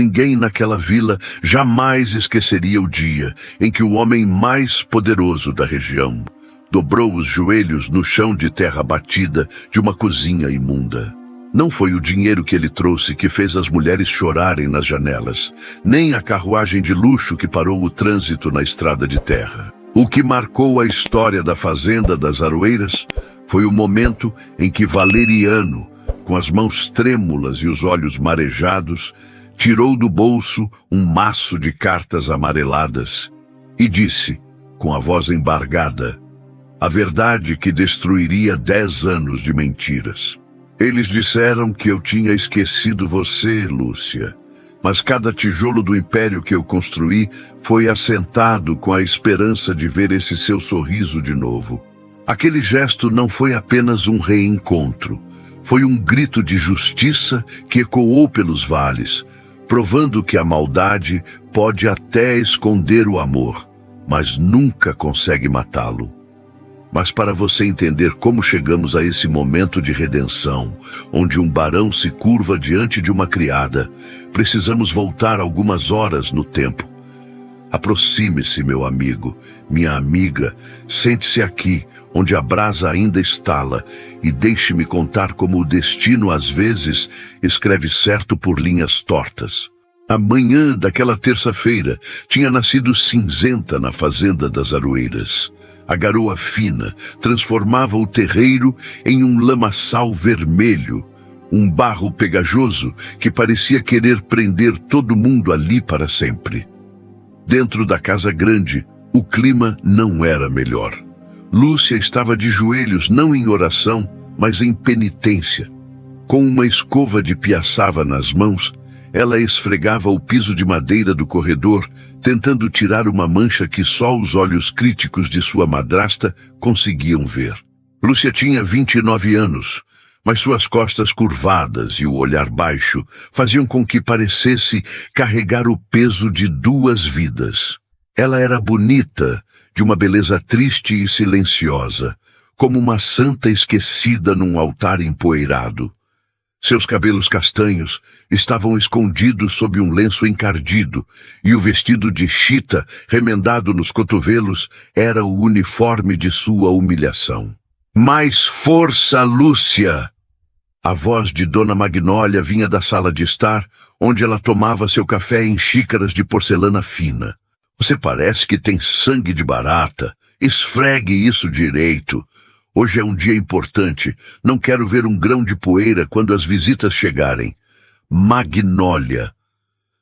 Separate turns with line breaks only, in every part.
Ninguém naquela vila jamais esqueceria o dia em que o homem mais poderoso da região dobrou os joelhos no chão de terra batida de uma cozinha imunda. Não foi o dinheiro que ele trouxe que fez as mulheres chorarem nas janelas, nem a carruagem de luxo que parou o trânsito na estrada de terra. O que marcou a história da fazenda das Aroeiras foi o momento em que Valeriano, com as mãos trêmulas e os olhos marejados, tirou do bolso um maço de cartas amareladas e disse, com a voz embargada, a verdade que destruiria 10 anos de mentiras. Eles disseram que eu tinha esquecido você, Lúcia, mas cada tijolo do império que eu construí foi assentado com a esperança de ver esse seu sorriso de novo. Aquele gesto não foi apenas um reencontro, foi um grito de justiça que ecoou pelos vales, provando que a maldade pode até esconder o amor, mas nunca consegue matá-lo. Mas para você entender como chegamos a esse momento de redenção, onde um barão se curva diante de uma criada, precisamos voltar algumas horas no tempo. Aproxime-se, meu amigo, minha amiga, sente-se aqui, onde a brasa ainda estala, e deixe-me contar como o destino, às vezes, escreve certo por linhas tortas. A manhã daquela terça-feira tinha nascido cinzenta na fazenda das Aroeiras. A garoa fina transformava o terreiro em um lamaçal vermelho, um barro pegajoso que parecia querer prender todo mundo ali para sempre. Dentro da casa grande, o clima não era melhor. Lúcia estava de joelhos não em oração, mas em penitência. Com uma escova de piaçava nas mãos, ela esfregava o piso de madeira do corredor, tentando tirar uma mancha que só os olhos críticos de sua madrasta conseguiam ver. Lúcia tinha 29 anos, mas suas costas curvadas e o olhar baixo faziam com que parecesse carregar o peso de 2 vidas. Ela era bonita, de uma beleza triste e silenciosa, como uma santa esquecida num altar empoeirado. Seus cabelos castanhos estavam escondidos sob um lenço encardido, e o vestido de chita, remendado nos cotovelos, era o uniforme de sua humilhação. Mais força, Lúcia! A voz de Dona Magnólia vinha da sala de estar, onde ela tomava seu café em xícaras de porcelana fina. Você parece que tem sangue de barata. Esfregue isso direito. Hoje é um dia importante. Não quero ver um grão de poeira quando as visitas chegarem. Magnólia.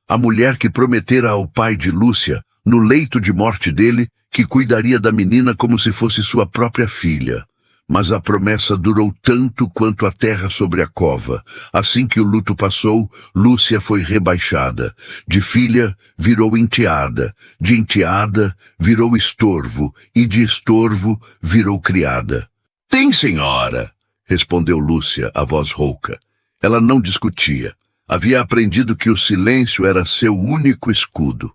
A mulher que prometera ao pai de Lúcia, no leito de morte dele, que cuidaria da menina como se fosse sua própria filha. Mas a promessa durou tanto quanto a terra sobre a cova. Assim que o luto passou, Lúcia foi rebaixada. De filha, virou enteada. De enteada, virou estorvo. E de estorvo, virou criada. Sim, senhora, respondeu Lúcia, a voz rouca. Ela não discutia. Havia aprendido que o silêncio era seu único escudo.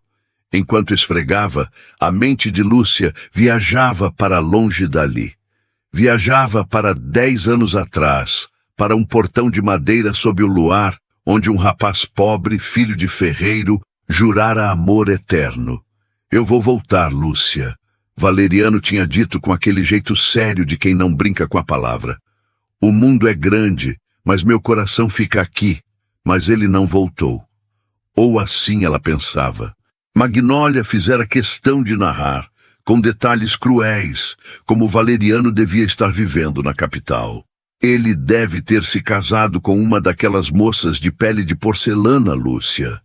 Enquanto esfregava, a mente de Lúcia viajava para longe dali. Viajava para 10 anos atrás, para um portão de madeira sob o luar, onde um rapaz pobre, filho de ferreiro, jurara amor eterno. Eu vou voltar, Lúcia. Valeriano tinha dito com aquele jeito sério de quem não brinca com a palavra. O mundo é grande, mas meu coração fica aqui. Mas ele não voltou. Ou assim ela pensava. Magnólia fizera questão de narrar, com detalhes cruéis, como Valeriano devia estar vivendo na capital. Ele deve ter se casado com uma daquelas moças de pele de porcelana, Lúcia,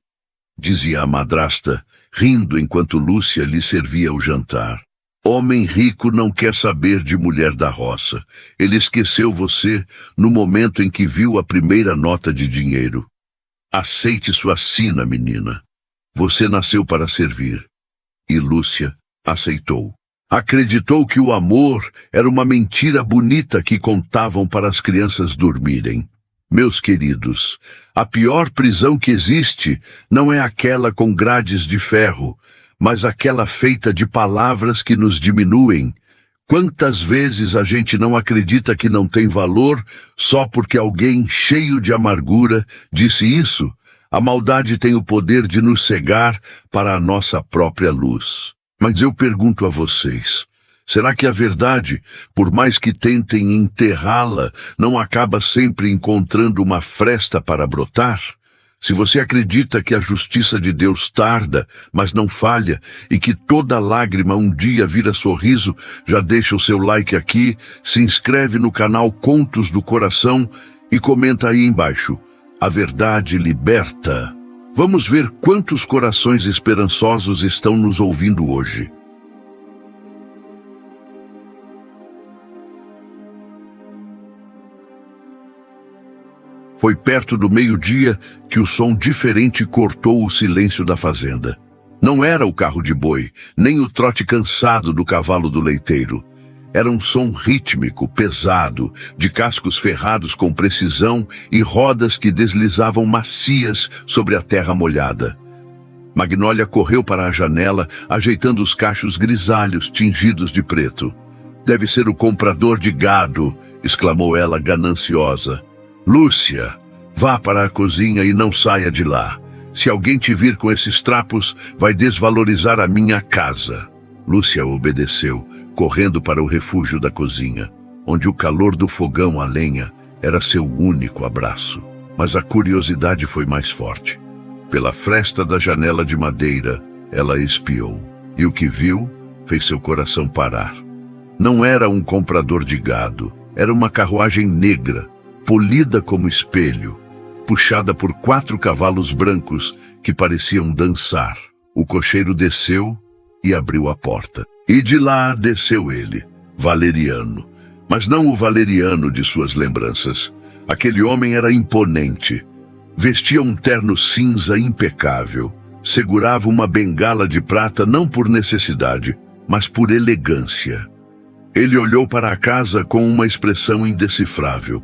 dizia a madrasta, rindo enquanto Lúcia lhe servia o jantar. Homem rico não quer saber de mulher da roça. Ele esqueceu você no momento em que viu a primeira nota de dinheiro. Aceite sua sina, menina. Você nasceu para servir. E Lúcia aceitou. Acreditou que o amor era uma mentira bonita que contavam para as crianças dormirem. Meus queridos, a pior prisão que existe não é aquela com grades de ferro, mas aquela feita de palavras que nos diminuem. Quantas vezes a gente não acredita que não tem valor só porque alguém cheio de amargura disse isso, A maldade tem o poder de nos cegar para a nossa própria luz. Mas eu pergunto a vocês, será que a verdade, por mais que tentem enterrá-la, não acaba sempre encontrando uma fresta para brotar? Se você acredita que a justiça de Deus tarda, mas não falha, e que toda lágrima um dia vira sorriso, já deixa o seu like aqui, se inscreve no canal Contos do Coração e comenta aí embaixo. A verdade liberta. Vamos ver quantos corações esperançosos estão nos ouvindo hoje. Foi perto do meio-dia que o som diferente cortou o silêncio da fazenda. Não era o carro de boi, nem o trote cansado do cavalo do leiteiro. Era um som rítmico, pesado, de cascos ferrados com precisão e rodas que deslizavam macias sobre a terra molhada. Magnólia correu para a janela, ajeitando os cachos grisalhos tingidos de preto. "Deve ser o comprador de gado", exclamou ela gananciosa. "Lúcia, vá para a cozinha e não saia de lá. Se alguém te vir com esses trapos, vai desvalorizar a minha casa." Lúcia obedeceu, correndo para o refúgio da cozinha, onde o calor do fogão a lenha era seu único abraço. Mas a curiosidade foi mais forte. Pela fresta da janela de madeira, ela espiou, e o que viu fez seu coração parar. Não era um comprador de gado, era uma carruagem negra, polida como espelho, puxada por 4 cavalos brancos que pareciam dançar. O cocheiro desceu e abriu a porta. E de lá desceu ele, Valeriano. Mas não o Valeriano de suas lembranças. Aquele homem era imponente. Vestia um terno cinza impecável. Segurava uma bengala de prata não por necessidade, mas por elegância. Ele olhou para a casa com uma expressão indecifrável.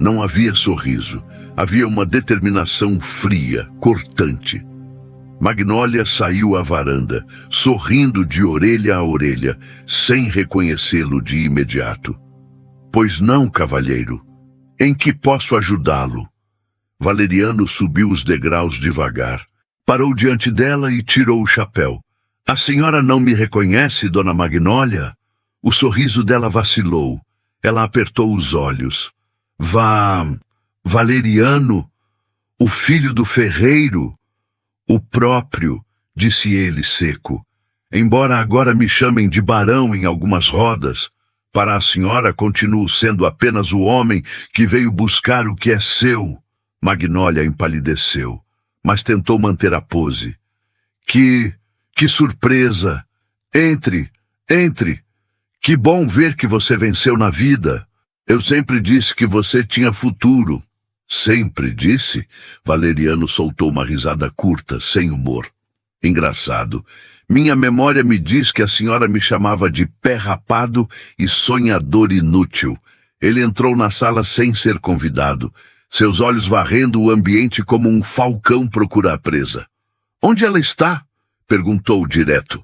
Não havia sorriso, havia uma determinação fria, cortante. Magnólia saiu à varanda, sorrindo de orelha a orelha, sem reconhecê-lo de imediato. "Pois não, cavalheiro. Em que posso ajudá-lo?" Valeriano subiu os degraus devagar, parou diante dela e tirou o chapéu. "A senhora não me reconhece, dona Magnólia?" O sorriso dela vacilou. Ela apertou os olhos. Valeriano, o filho do ferreiro?" "O próprio", disse ele seco. "Embora agora me chamem de barão em algumas rodas, para a senhora continuo sendo apenas o homem que veio buscar o que é seu." Magnólia empalideceu, mas tentou manter a pose. Que surpresa! Entre. Que bom ver que você venceu na vida. Eu sempre disse que você tinha futuro." "Sempre disse?" Valeriano soltou uma risada curta, sem humor. "Engraçado. Minha memória me diz que a senhora me chamava de pé rapado e sonhador inútil." Ele entrou na sala sem ser convidado, seus olhos varrendo o ambiente como um falcão procura a presa. "Onde ela está?" perguntou direto.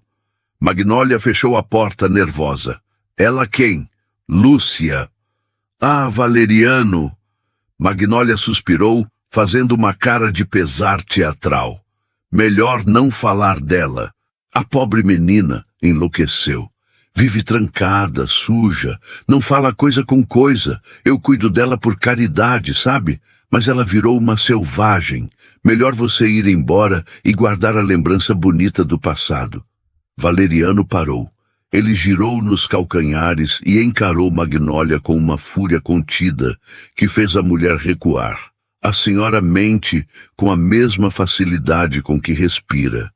Magnólia fechou a porta nervosa. "Ela quem?" "Lúcia." "Ah, Valeriano." Magnólia suspirou, fazendo uma cara de pesar teatral. Melhor não falar dela. A pobre menina enlouqueceu. Vive trancada, suja, não fala coisa com coisa. Eu cuido dela por caridade, sabe? Mas ela virou uma selvagem. Melhor você ir embora e guardar a lembrança bonita do passado. Valeriano parou. Ele girou nos calcanhares e encarou Magnólia com uma fúria contida que fez a mulher recuar. A senhora mente com a mesma facilidade com que respira.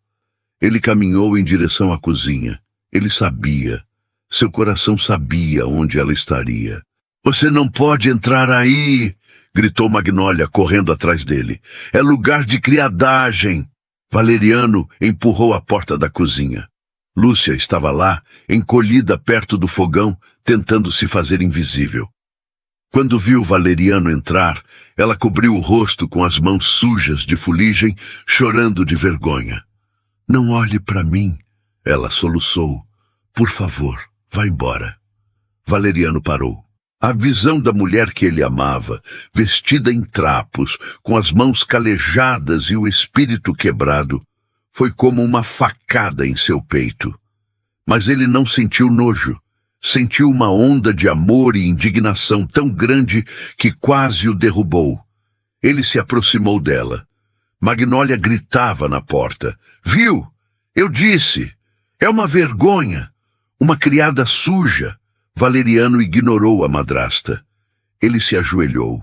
Ele caminhou em direção à cozinha. Ele sabia. Seu coração sabia onde ela estaria. "Você não pode entrar aí!" gritou Magnólia, correndo atrás dele. "É lugar de criadagem!" Valeriano empurrou a porta da cozinha. Lúcia estava lá, encolhida perto do fogão, tentando se fazer invisível. Quando viu Valeriano entrar, ela cobriu o rosto com as mãos sujas de fuligem, chorando de vergonha. "Não olhe para mim", ela soluçou. "Por favor, vá embora." Valeriano parou. A visão da mulher que ele amava, vestida em trapos, com as mãos calejadas e o espírito quebrado, foi como uma facada em seu peito. Mas ele não sentiu nojo. Sentiu uma onda de amor e indignação tão grande que quase o derrubou. Ele se aproximou dela. Magnólia gritava na porta. Viu? Eu disse. É uma vergonha. Uma criada suja. Valeriano ignorou a madrasta. Ele se ajoelhou.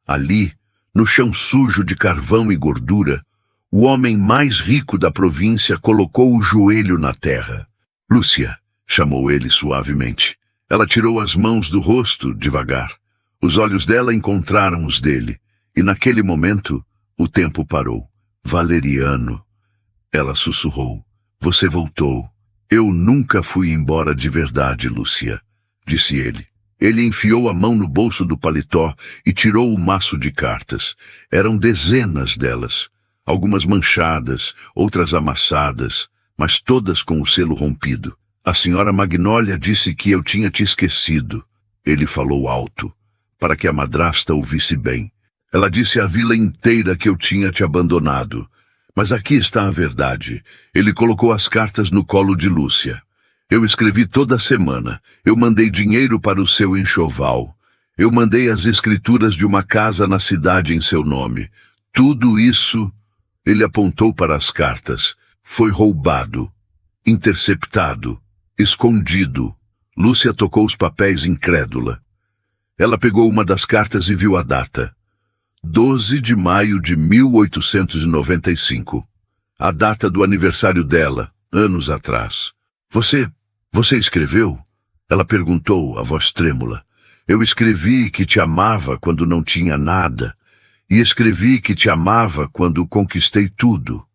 Ali, no chão sujo de carvão e gordura, o homem mais rico da província colocou o joelho na terra. Lúcia, chamou ele suavemente. Ela tirou as mãos do rosto devagar. Os olhos dela encontraram os dele. E naquele momento, o tempo parou. Valeriano. Ela sussurrou. Você voltou. Eu nunca fui embora de verdade, Lúcia, disse ele. Ele enfiou a mão no bolso do paletó e tirou o maço de cartas. Eram dezenas delas. Algumas manchadas, outras amassadas, mas todas com o selo rompido. A senhora Magnólia disse que eu tinha te esquecido. Ele falou alto, para que a madrasta ouvisse bem. Ela disse à vila inteira que eu tinha te abandonado. Mas aqui está a verdade. Ele colocou as cartas no colo de Lúcia. Eu escrevi toda semana. Eu mandei dinheiro para o seu enxoval. Eu mandei as escrituras de uma casa na cidade em seu nome. Tudo isso, ele apontou para as cartas, foi roubado, interceptado, escondido. Lúcia tocou os papéis incrédula. Ela pegou uma das cartas e viu a data. 12 de maio de 1895. A data do aniversário dela, anos atrás. Você escreveu? Ela perguntou, a voz trêmula. Eu escrevi que te amava quando não tinha nada. E escrevi que te amava quando conquistei tudo.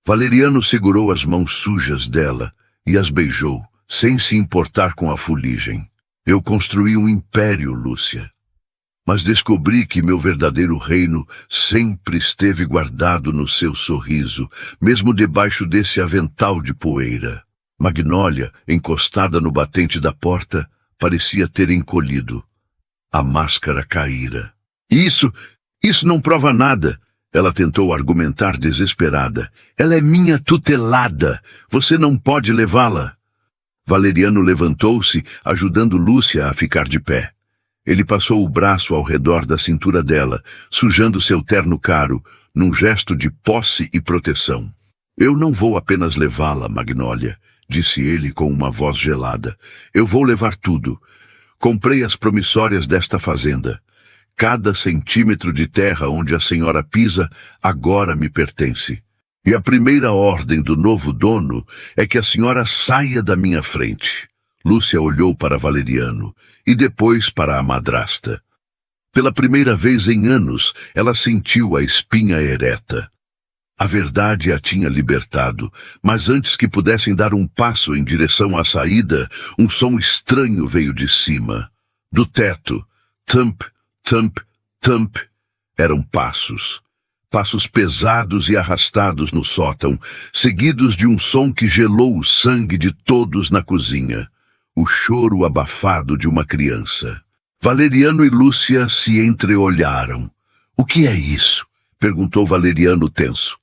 Valeriano segurou as mãos sujas dela e as beijou, sem se importar com a fuligem. Eu construí um império, Lúcia. Mas descobri que meu verdadeiro reino sempre esteve guardado no seu sorriso, mesmo debaixo desse avental de poeira. Magnólia, encostada no batente da porta, parecia ter encolhido. A máscara caíra. Isso não prova nada. Ela tentou argumentar desesperada. Ela é minha tutelada. Você não pode levá-la. Valeriano levantou-se, ajudando Lúcia a ficar de pé. Ele passou o braço ao redor da cintura dela, sujando seu terno caro, num gesto de posse e proteção. Eu não vou apenas levá-la, Magnólia, disse ele com uma voz gelada. Eu vou levar tudo. Comprei as promissórias desta fazenda. Cada centímetro de terra onde a senhora pisa agora me pertence. E a primeira ordem do novo dono é que a senhora saia da minha frente. Lúcia olhou para Valeriano e depois para a madrasta. Pela primeira vez em anos, ela sentiu a espinha ereta. A verdade a tinha libertado, mas antes que pudessem dar um passo em direção à saída, um som estranho veio de cima. Do teto. Thump, thump, thump. Eram passos. Passos pesados e arrastados no sótão, seguidos de um som que gelou o sangue de todos na cozinha. O choro abafado de uma criança. Valeriano e Lúcia se entreolharam. O que é isso? Perguntou Valeriano tenso.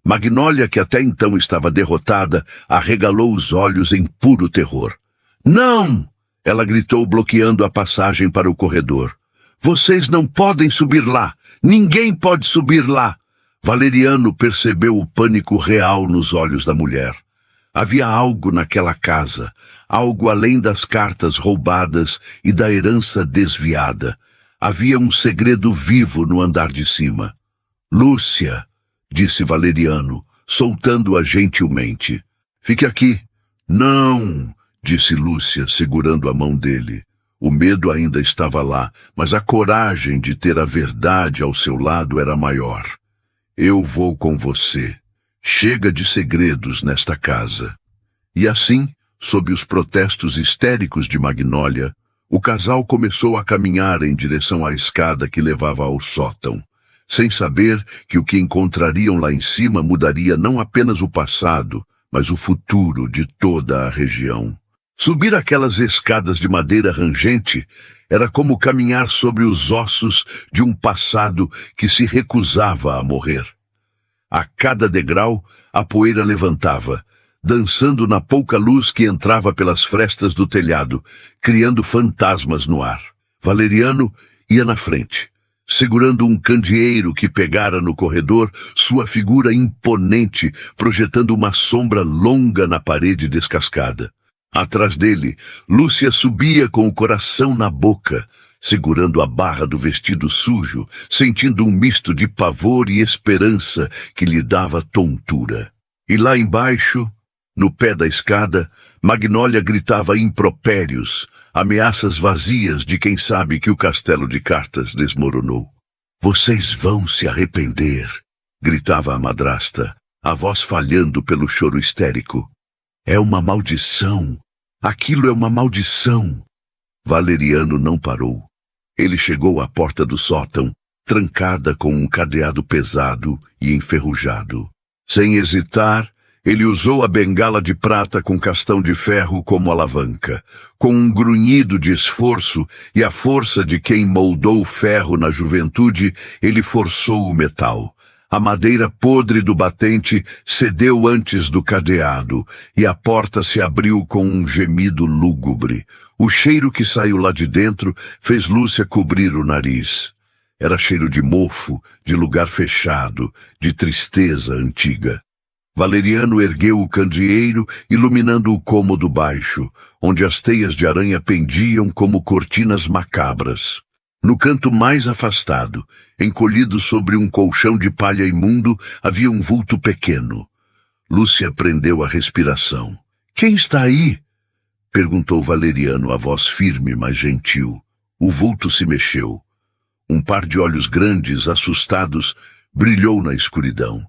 Magnólia, que até então estava derrotada, arregalou os olhos em puro terror. Não! Ela gritou, bloqueando a passagem para o corredor. Vocês não podem subir lá! Ninguém pode subir lá! Valeriano percebeu o pânico real nos olhos da mulher. Havia algo naquela casa, algo além das cartas roubadas e da herança desviada. Havia um segredo vivo no andar de cima. Lúcia, disse Valeriano, soltando-a gentilmente. Fique aqui. Não, disse Lúcia, segurando a mão dele. O medo ainda estava lá, mas a coragem de ter a verdade ao seu lado era maior. Eu vou com você. Chega de segredos nesta casa. E assim, sob os protestos histéricos de Magnólia, o casal começou a caminhar em direção à escada que levava ao sótão, sem saber que o que encontrariam lá em cima mudaria não apenas o passado, mas o futuro de toda a região. Subir aquelas escadas de madeira rangente era como caminhar sobre os ossos de um passado que se recusava a morrer. A cada degrau, a poeira levantava, dançando na pouca luz que entrava pelas frestas do telhado, criando fantasmas no ar. Valeriano ia na frente, segurando um candeeiro que pegara no corredor, sua figura imponente, projetando uma sombra longa na parede descascada. Atrás dele, Lúcia subia com o coração na boca, segurando a barra do vestido sujo, sentindo um misto de pavor e esperança que lhe dava tontura. E lá embaixo, no pé da escada, Magnólia gritava impropérios, ameaças vazias de quem sabe que o castelo de cartas desmoronou. "Vocês vão se arrepender", gritava a madrasta, a voz falhando pelo choro histérico. "É uma maldição. Aquilo é uma maldição." Valeriano não parou. Ele chegou à porta do sótão, trancada com um cadeado pesado e enferrujado. Sem hesitar, ele usou a bengala de prata com castão de ferro como alavanca. Com um grunhido de esforço e a força de quem moldou o ferro na juventude, ele forçou o metal. A madeira podre do batente cedeu antes do cadeado, e a porta se abriu com um gemido lúgubre. O cheiro que saiu lá de dentro fez Lúcia cobrir o nariz. Era cheiro de mofo, de lugar fechado, de tristeza antiga. Valeriano ergueu o candeeiro, iluminando o cômodo baixo, onde as teias de aranha pendiam como cortinas macabras. No canto mais afastado, encolhido sobre um colchão de palha imundo, havia um vulto pequeno. Lúcia prendeu a respiração. "Quem está aí?" perguntou Valeriano, a voz firme, mas gentil. O vulto se mexeu. Um par de olhos grandes, assustados, brilhou na escuridão.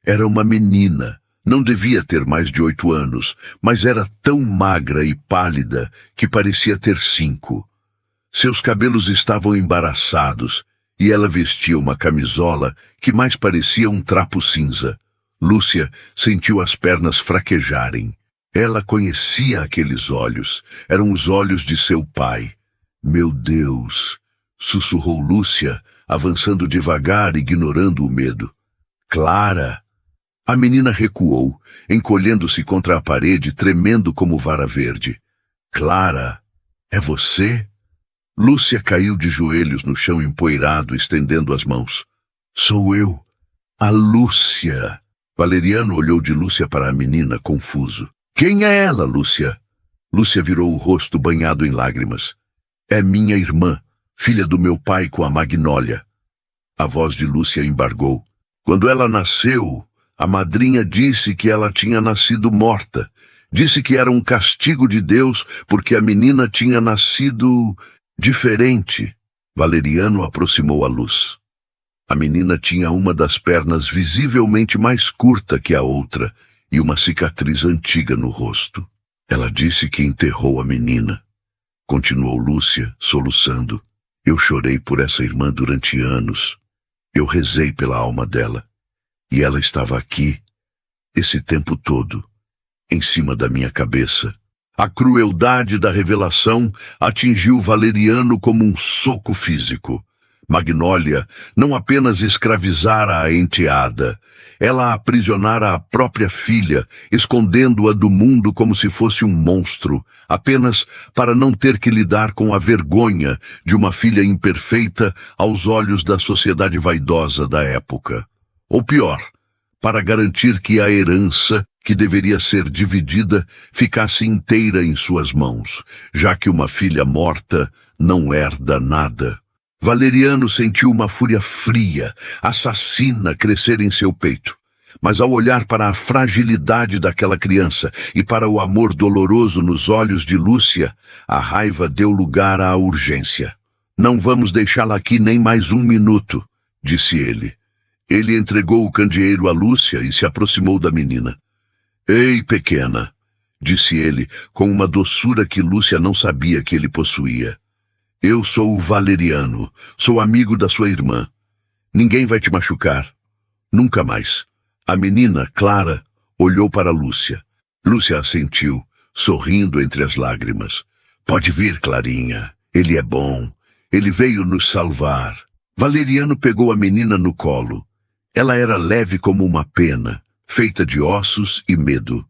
Era uma menina. Não devia ter mais de 8 anos, mas era tão magra e pálida que parecia ter 5. Seus cabelos estavam embaraçados, e ela vestia uma camisola que mais parecia um trapo cinza. Lúcia sentiu as pernas fraquejarem. Ela conhecia aqueles olhos. Eram os olhos de seu pai. "Meu Deus!" sussurrou Lúcia, avançando devagar, ignorando o medo. "Clara!" A menina recuou, encolhendo-se contra a parede, tremendo como vara verde. "Clara, é você?" Lúcia caiu de joelhos no chão empoeirado, estendendo as mãos. "Sou eu, a Lúcia." Valeriano olhou de Lúcia para a menina, confuso. "Quem é ela, Lúcia?" Lúcia virou o rosto banhado em lágrimas. "É minha irmã, filha do meu pai com a Magnólia." A voz de Lúcia embargou. "Quando ela nasceu, a madrinha disse que ela tinha nascido morta. Disse que era um castigo de Deus porque a menina tinha nascido diferente." Valeriano aproximou a luz. A menina tinha uma das pernas visivelmente mais curta que a outra e uma cicatriz antiga no rosto. "Ela disse que enterrou a menina", continuou Lúcia, soluçando. "Eu chorei por essa irmã durante anos. Eu rezei pela alma dela. E ela estava aqui, esse tempo todo, em cima da minha cabeça." A crueldade da revelação atingiu Valeriano como um soco físico. Magnólia não apenas escravizara a enteada, ela aprisionara a própria filha, escondendo-a do mundo como se fosse um monstro, apenas para não ter que lidar com a vergonha de uma filha imperfeita aos olhos da sociedade vaidosa da época. Ou pior, para garantir que a herança, que deveria ser dividida, ficasse inteira em suas mãos, já que uma filha morta não herda nada. Valeriano sentiu uma fúria fria, assassina crescer em seu peito. Mas ao olhar para a fragilidade daquela criança e para o amor doloroso nos olhos de Lúcia, a raiva deu lugar à urgência. "Não vamos deixá-la aqui nem mais um minuto", disse ele. Ele entregou o candeeiro a Lúcia e se aproximou da menina. "Ei, pequena", disse ele, com uma doçura que Lúcia não sabia que ele possuía. "Eu sou o Valeriano, sou amigo da sua irmã. Ninguém vai te machucar. Nunca mais." A menina, Clara, olhou para Lúcia. Lúcia assentiu, sorrindo entre as lágrimas. Pode vir, Clarinha. Ele é bom. Ele veio nos salvar. Valeriano pegou a menina no colo. Ela era leve como uma pena, feita de ossos e medo.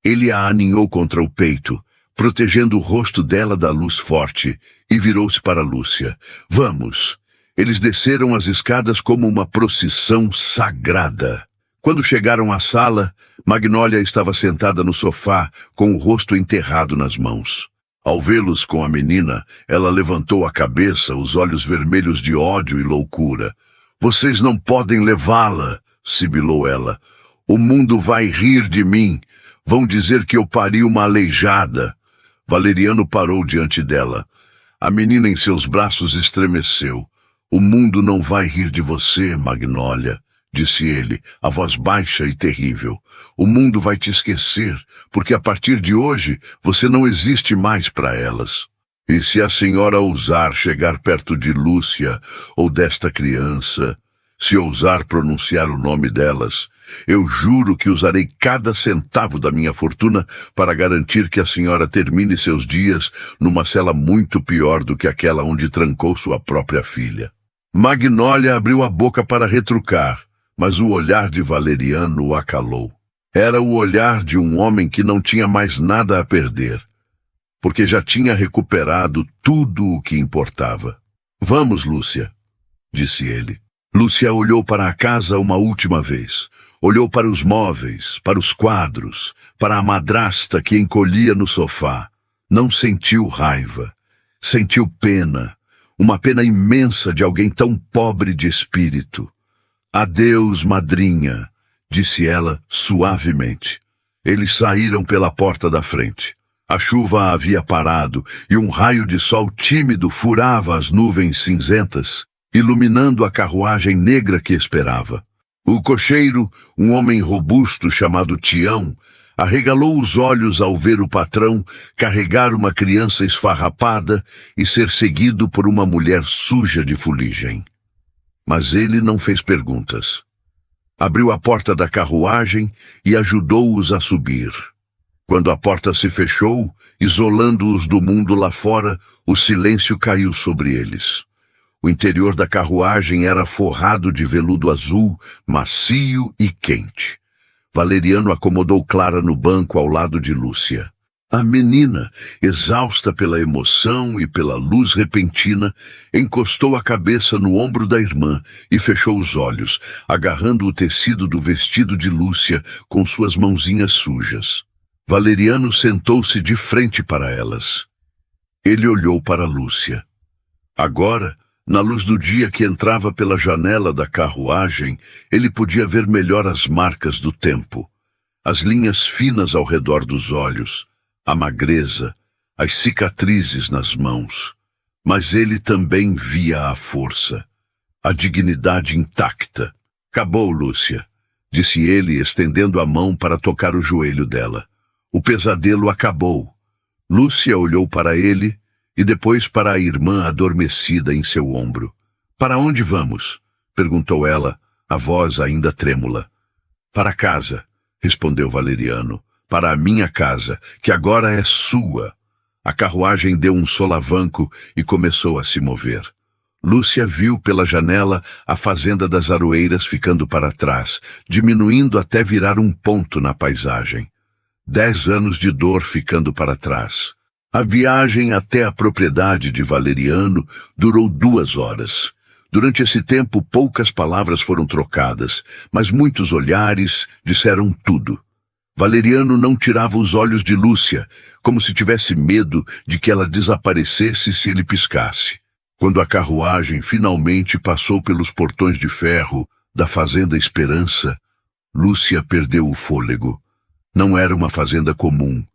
Ele a aninhou contra o peito, protegendo o rosto dela da luz forte, e virou-se para Lúcia. Vamos! Eles desceram as escadas como uma procissão sagrada. Quando chegaram à sala, Magnólia estava sentada no sofá, com o rosto enterrado nas mãos. Ao vê-los com a menina, ela levantou a cabeça, os olhos vermelhos de ódio e loucura. Vocês não podem levá-la, sibilou ela. O mundo vai rir de mim. Vão dizer que eu pari uma aleijada. Valeriano parou diante dela. A menina em seus braços estremeceu. O mundo não vai rir de você, Magnólia, disse ele, a voz baixa e terrível. O mundo vai te esquecer, porque a partir de hoje você não existe mais para elas. E se a senhora ousar chegar perto de Lúcia ou desta criança, se ousar pronunciar o nome delas, eu juro que usarei cada centavo da minha fortuna para garantir que a senhora termine seus dias numa cela muito pior do que aquela onde trancou sua própria filha. Magnólia abriu a boca para retrucar, mas o olhar de Valeriano o acalou. Era o olhar de um homem que não tinha mais nada a perder, porque já tinha recuperado tudo o que importava. Vamos, Lúcia, disse ele. Lúcia olhou para a casa uma última vez. Olhou para os móveis, para os quadros, para a madrasta que encolhia no sofá. Não sentiu raiva. Sentiu pena. Uma pena imensa de alguém tão pobre de espírito. Adeus, madrinha, disse ela suavemente. Eles saíram pela porta da frente. A chuva havia parado e um raio de sol tímido furava as nuvens cinzentas, iluminando a carruagem negra que esperava. O cocheiro, um homem robusto chamado Tião, arregalou os olhos ao ver o patrão carregar uma criança esfarrapada e ser seguido por uma mulher suja de fuligem. Mas ele não fez perguntas. Abriu a porta da carruagem e ajudou-os a subir. Quando a porta se fechou, isolando-os do mundo lá fora, o silêncio caiu sobre eles. O interior da carruagem era forrado de veludo azul, macio e quente. Valeriano acomodou Clara no banco ao lado de Lúcia. A menina, exausta pela emoção e pela luz repentina, encostou a cabeça no ombro da irmã e fechou os olhos, agarrando o tecido do vestido de Lúcia com suas mãozinhas sujas. Valeriano sentou-se de frente para elas. Ele olhou para Lúcia. Agora, na luz do dia que entrava pela janela da carruagem, ele podia ver melhor as marcas do tempo, as linhas finas ao redor dos olhos, a magreza, as cicatrizes nas mãos. Mas ele também via a força, a dignidade intacta. Acabou, Lúcia, disse ele, estendendo a mão para tocar o joelho dela. O pesadelo acabou. Lúcia olhou para ele e depois para a irmã adormecida em seu ombro. Para onde vamos? Perguntou ela, a voz ainda trêmula. Para casa, respondeu Valeriano. Para a minha casa, que agora é sua. A carruagem deu um solavanco e começou a se mover. Lúcia viu pela janela a fazenda das Aroeiras ficando para trás, diminuindo até virar um ponto na paisagem. 10 anos de dor ficando para trás. A viagem até a propriedade de Valeriano durou 2 horas. Durante esse tempo, poucas palavras foram trocadas, mas muitos olhares disseram tudo. Valeriano não tirava os olhos de Lúcia, como se tivesse medo de que ela desaparecesse se ele piscasse. Quando a carruagem finalmente passou pelos portões de ferro da Fazenda Esperança, Lúcia perdeu o fôlego. Não era uma fazenda comum.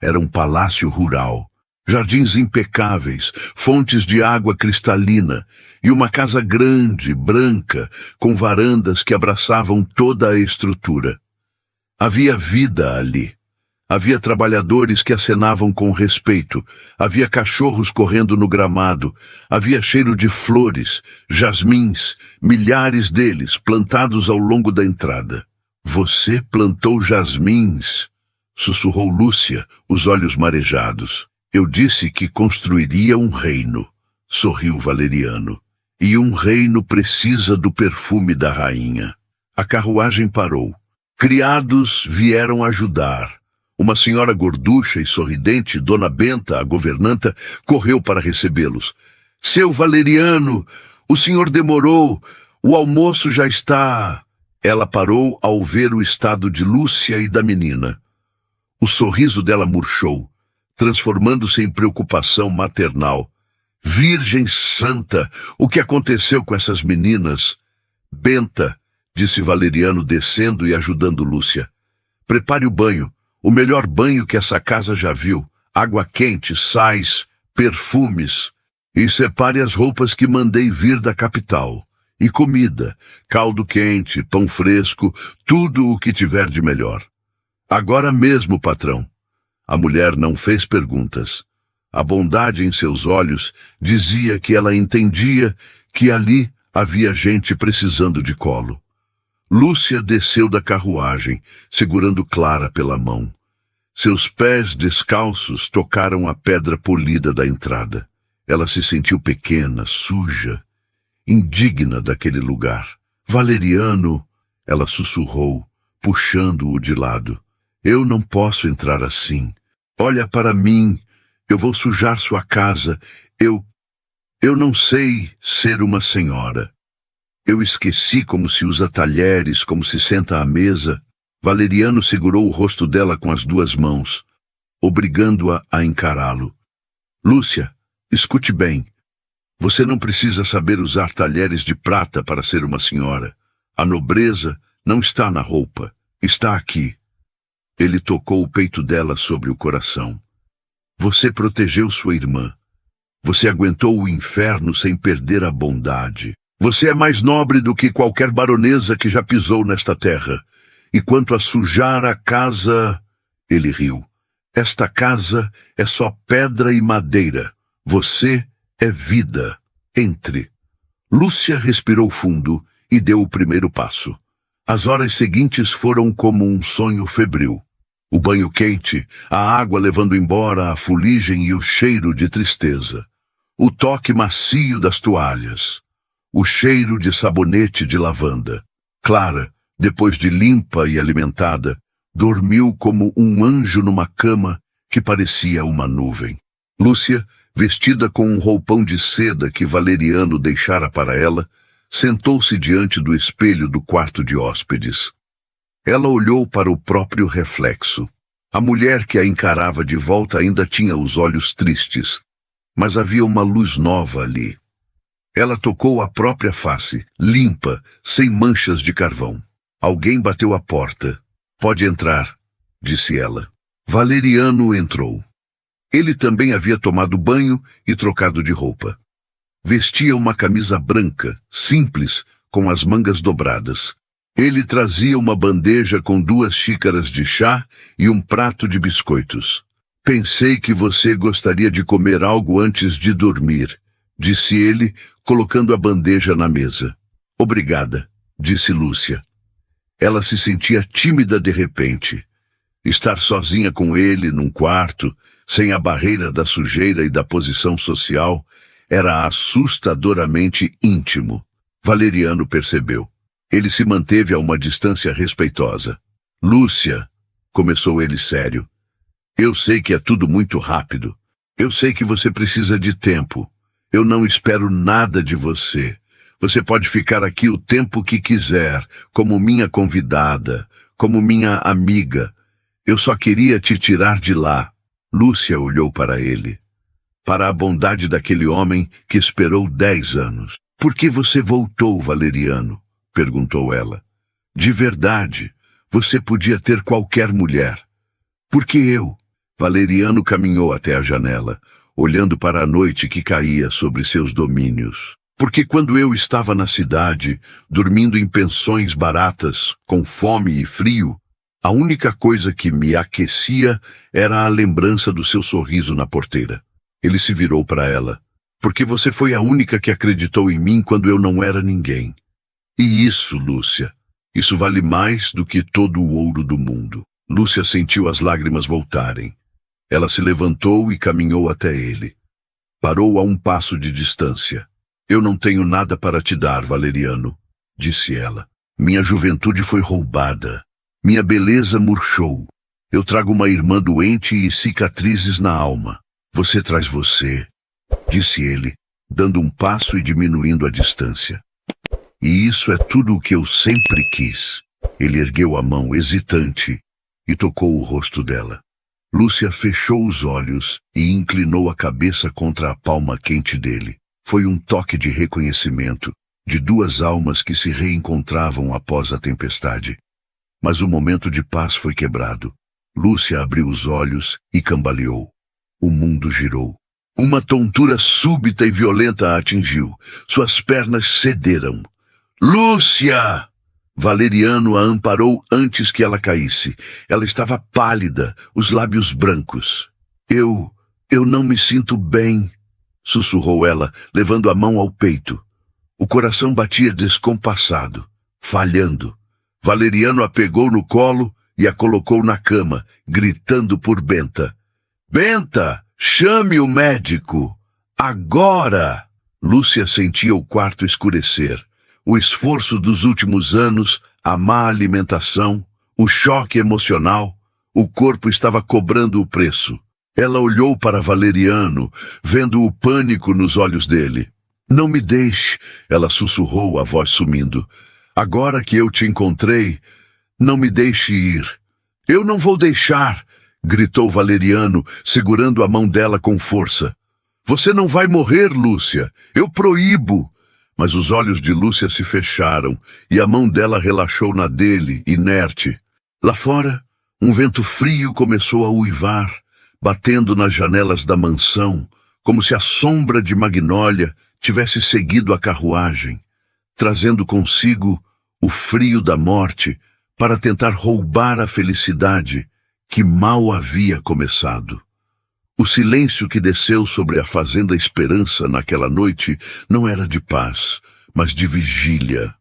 Era um palácio rural. Jardins impecáveis, fontes de água cristalina e uma casa grande, branca, com varandas que abraçavam toda a estrutura. Havia vida ali. Havia trabalhadores que acenavam com respeito. Havia cachorros correndo no gramado. Havia cheiro de flores, jasmins, milhares deles plantados ao longo da entrada. Você plantou jasmins, sussurrou Lúcia, os olhos marejados. Eu disse que construiria um reino, sorriu Valeriano. E um reino precisa do perfume da rainha. A carruagem parou. Criados vieram ajudar. Uma senhora gorducha e sorridente, Dona Benta, a governanta, correu para recebê-los. Seu Valeriano, o senhor demorou. O almoço já está... Ela parou ao ver o estado de Lúcia e da menina. O sorriso dela murchou, transformando-se em preocupação maternal. Virgem Santa, o que aconteceu com essas meninas? Benta, disse Valeriano descendo e ajudando Lúcia. Prepare o banho, o melhor banho que essa casa já viu. Água quente, sais, perfumes. E separe as roupas que mandei vir da capital. E comida, caldo quente, pão fresco, tudo o que tiver de melhor. Agora mesmo, patrão. A mulher não fez perguntas. A bondade em seus olhos dizia que ela entendia que ali havia gente precisando de colo. Lúcia desceu da carruagem, segurando Clara pela mão. Seus pés descalços tocaram a pedra polida da entrada. Ela se sentiu pequena, suja, indigna daquele lugar. Valeriano, ela sussurrou, puxando-o de lado. Eu não posso entrar assim. Olha para mim, eu vou sujar sua casa. Eu não sei ser uma senhora. Eu esqueci como se usa talheres, como se senta à mesa. Valeriano segurou o rosto dela com as duas mãos, obrigando-a a encará-lo. Lúcia, escute bem. Você não precisa saber usar talheres de prata para ser uma senhora. A nobreza não está na roupa, está aqui. Ele tocou o peito dela sobre o coração. Você protegeu sua irmã. Você aguentou o inferno sem perder a bondade. Você é mais nobre do que qualquer baronesa que já pisou nesta terra. E quanto a sujar a casa... Ele riu. Esta casa é só pedra e madeira. Você é vida. Entre. Lúcia respirou fundo e deu o primeiro passo. As horas seguintes foram como um sonho febril. O banho quente, a água levando embora a fuligem e o cheiro de tristeza. O toque macio das toalhas. O cheiro de sabonete de lavanda. Clara, depois de limpa e alimentada, dormiu como um anjo numa cama que parecia uma nuvem. Lúcia, vestida com um roupão de seda que Valeriano deixara para ela, sentou-se diante do espelho do quarto de hóspedes. Ela olhou para o próprio reflexo. A mulher que a encarava de volta ainda tinha os olhos tristes, mas havia uma luz nova ali. Ela tocou a própria face, limpa, sem manchas de carvão. Alguém bateu à porta. Pode entrar, disse ela. Valeriano entrou. Ele também havia tomado banho e trocado de roupa. Vestia uma camisa branca, simples, com as mangas dobradas. Ele trazia uma bandeja com 2 xícaras de chá e um prato de biscoitos. Pensei que você gostaria de comer algo antes de dormir, disse ele, colocando a bandeja na mesa. Obrigada, disse Lúcia. Ela se sentia tímida de repente. Estar sozinha com ele num quarto, sem a barreira da sujeira e da posição social, era assustadoramente íntimo. Valeriano percebeu. Ele se manteve a uma distância respeitosa. Lúcia, começou ele sério. Eu sei que é tudo muito rápido. Eu sei que você precisa de tempo. Eu não espero nada de você. Você pode ficar aqui o tempo que quiser, como minha convidada, como minha amiga. Eu só queria te tirar de lá. Lúcia olhou para ele. Para a bondade daquele homem que esperou 10 anos. Por que você voltou, Valeriano? Perguntou ela. De verdade, você podia ter qualquer mulher. Por que eu? Valeriano caminhou até a janela, olhando para a noite que caía sobre seus domínios. Porque quando eu estava na cidade, dormindo em pensões baratas, com fome e frio, a única coisa que me aquecia era a lembrança do seu sorriso na porteira. Ele se virou para ela. Porque você foi a única que acreditou em mim quando eu não era ninguém. E isso, Lúcia, isso vale mais do que todo o ouro do mundo. Lúcia sentiu as lágrimas voltarem. Ela se levantou e caminhou até ele. Parou a um passo de distância. Eu não tenho nada para te dar, Valeriano, disse ela. Minha juventude foi roubada. Minha beleza murchou. Eu trago uma irmã doente e cicatrizes na alma. Você traz você, disse ele, dando um passo e diminuindo a distância. E isso é tudo o que eu sempre quis. Ele ergueu a mão, hesitante, e tocou o rosto dela. Lúcia fechou os olhos e inclinou a cabeça contra a palma quente dele. Foi um toque de reconhecimento, de duas almas que se reencontravam após a tempestade. Mas o momento de paz foi quebrado. Lúcia abriu os olhos e cambaleou. O mundo girou. Uma tontura súbita e violenta a atingiu. Suas pernas cederam. Lúcia! Valeriano a amparou antes que ela caísse. Ela estava pálida, os lábios brancos. Eu não me sinto bem, sussurrou ela, levando a mão ao peito. O coração batia descompassado, falhando. Valeriano a pegou no colo e a colocou na cama, gritando por Benta. Benta, chame o médico! Agora! Lúcia sentia o quarto escurecer. O esforço dos últimos anos, a má alimentação, o choque emocional, o corpo estava cobrando o preço. Ela olhou para Valeriano, vendo o pânico nos olhos dele. Não me deixe, ela sussurrou, a voz sumindo. Agora que eu te encontrei, não me deixe ir. Eu não vou deixar, gritou Valeriano, segurando a mão dela com força. Você não vai morrer, Lúcia. Eu proíbo. Mas os olhos de Lúcia se fecharam e a mão dela relaxou na dele, inerte. Lá fora, um vento frio começou a uivar, batendo nas janelas da mansão, como se a sombra de Magnólia tivesse seguido a carruagem, trazendo consigo o frio da morte para tentar roubar a felicidade que mal havia começado. O silêncio que desceu sobre a Fazenda Esperança naquela noite não era de paz, mas de vigília.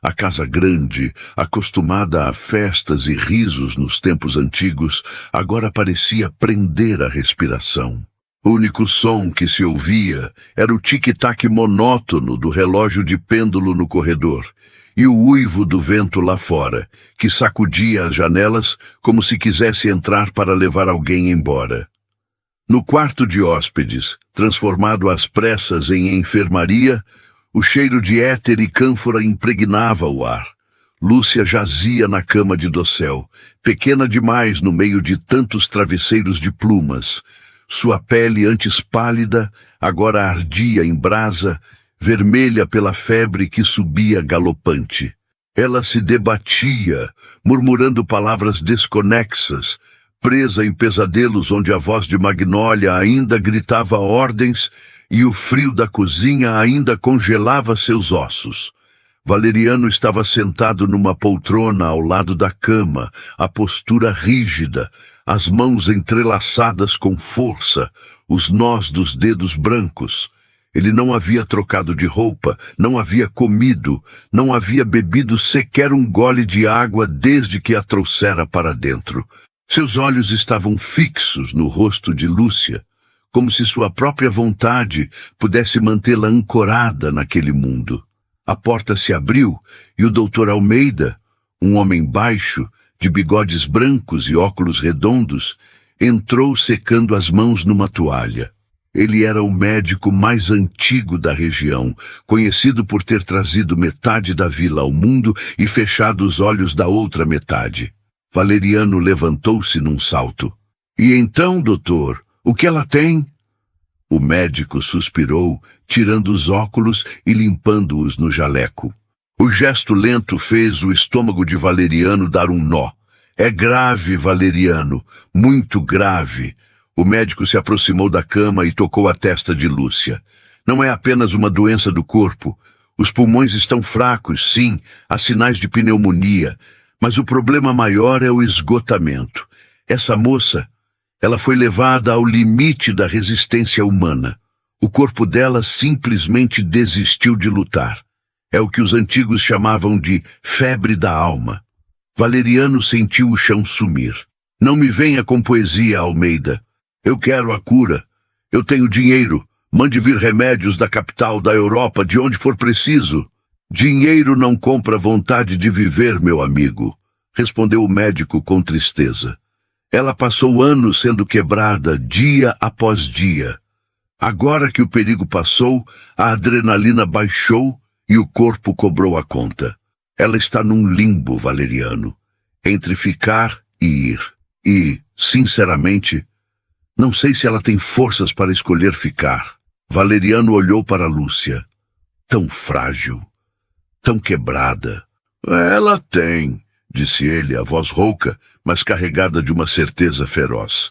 A casa grande, acostumada a festas e risos nos tempos antigos, agora parecia prender a respiração. O único som que se ouvia era o tic-tac monótono do relógio de pêndulo no corredor e o uivo do vento lá fora, que sacudia as janelas como se quisesse entrar para levar alguém embora. No quarto de hóspedes, transformado às pressas em enfermaria, o cheiro de éter e cânfora impregnava o ar. Lúcia jazia na cama de dossel, pequena demais no meio de tantos travesseiros de plumas. Sua pele, antes pálida, agora ardia em brasa, vermelha pela febre que subia galopante. Ela se debatia, murmurando palavras desconexas, presa em pesadelos onde a voz de Magnólia ainda gritava ordens e o frio da cozinha ainda congelava seus ossos. Valeriano estava sentado numa poltrona ao lado da cama, a postura rígida, as mãos entrelaçadas com força, os nós dos dedos brancos. Ele não havia trocado de roupa, não havia comido, não havia bebido sequer um gole de água desde que a trouxera para dentro. Seus olhos estavam fixos no rosto de Lúcia, como se sua própria vontade pudesse mantê-la ancorada naquele mundo. A porta se abriu e o doutor Almeida, um homem baixo, de bigodes brancos e óculos redondos, entrou secando as mãos numa toalha. Ele era o médico mais antigo da região, conhecido por ter trazido metade da vila ao mundo e fechado os olhos da outra metade. Valeriano levantou-se num salto. E então, doutor, o que ela tem? O médico suspirou, tirando os óculos e limpando-os no jaleco. O gesto lento fez o estômago de Valeriano dar um nó. É grave, Valeriano, muito grave. O médico se aproximou da cama e tocou a testa de Lúcia. Não é apenas uma doença do corpo. Os pulmões estão fracos, sim, há sinais de pneumonia. Mas o problema maior é o esgotamento. Essa moça, ela foi levada ao limite da resistência humana. O corpo dela simplesmente desistiu de lutar. É o que os antigos chamavam de febre da alma. Valeriano sentiu o chão sumir. Não me venha com poesia, Almeida. Eu quero a cura. Eu tenho dinheiro. Mande vir remédios da capital, da Europa, de onde for preciso. Dinheiro não compra vontade de viver, meu amigo, respondeu o médico com tristeza. Ela passou anos sendo quebrada, dia após dia. Agora que o perigo passou, a adrenalina baixou e o corpo cobrou a conta. Ela está num limbo, Valeriano, entre ficar e ir. E, sinceramente, não sei se ela tem forças para escolher ficar. Valeriano olhou para Lúcia. Tão frágil, tão quebrada. Ela tem, disse ele, a voz rouca, mas carregada de uma certeza feroz.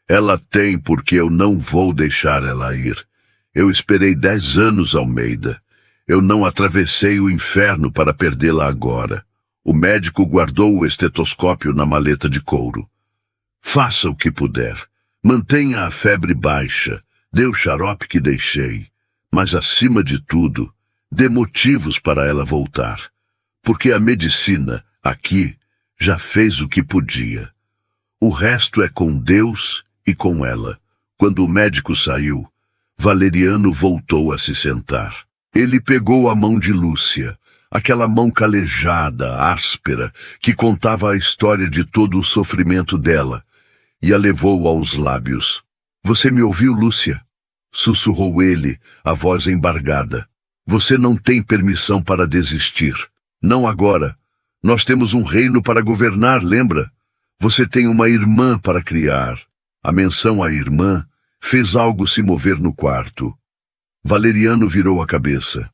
Ela tem porque eu não vou deixar ela ir. Eu esperei 10 anos, Almeida. Eu não atravessei o inferno para perdê-la agora. O médico guardou o estetoscópio na maleta de couro. Faça o que puder. Mantenha a febre baixa. Dê o xarope que deixei. Mas, acima de tudo, dê motivos para ela voltar. Porque a medicina, aqui, já fez o que podia. O resto é com Deus e com ela. Quando o médico saiu, Valeriano voltou a se sentar. Ele pegou a mão de Lúcia, aquela mão calejada, áspera, que contava a história de todo o sofrimento dela, e a levou aos lábios. Você me ouviu, Lúcia? Sussurrou ele, a voz embargada. Você não tem permissão para desistir. Não agora. Nós temos um reino para governar, lembra? Você tem uma irmã para criar. A menção à irmã fez algo se mover no quarto. Valeriano virou a cabeça.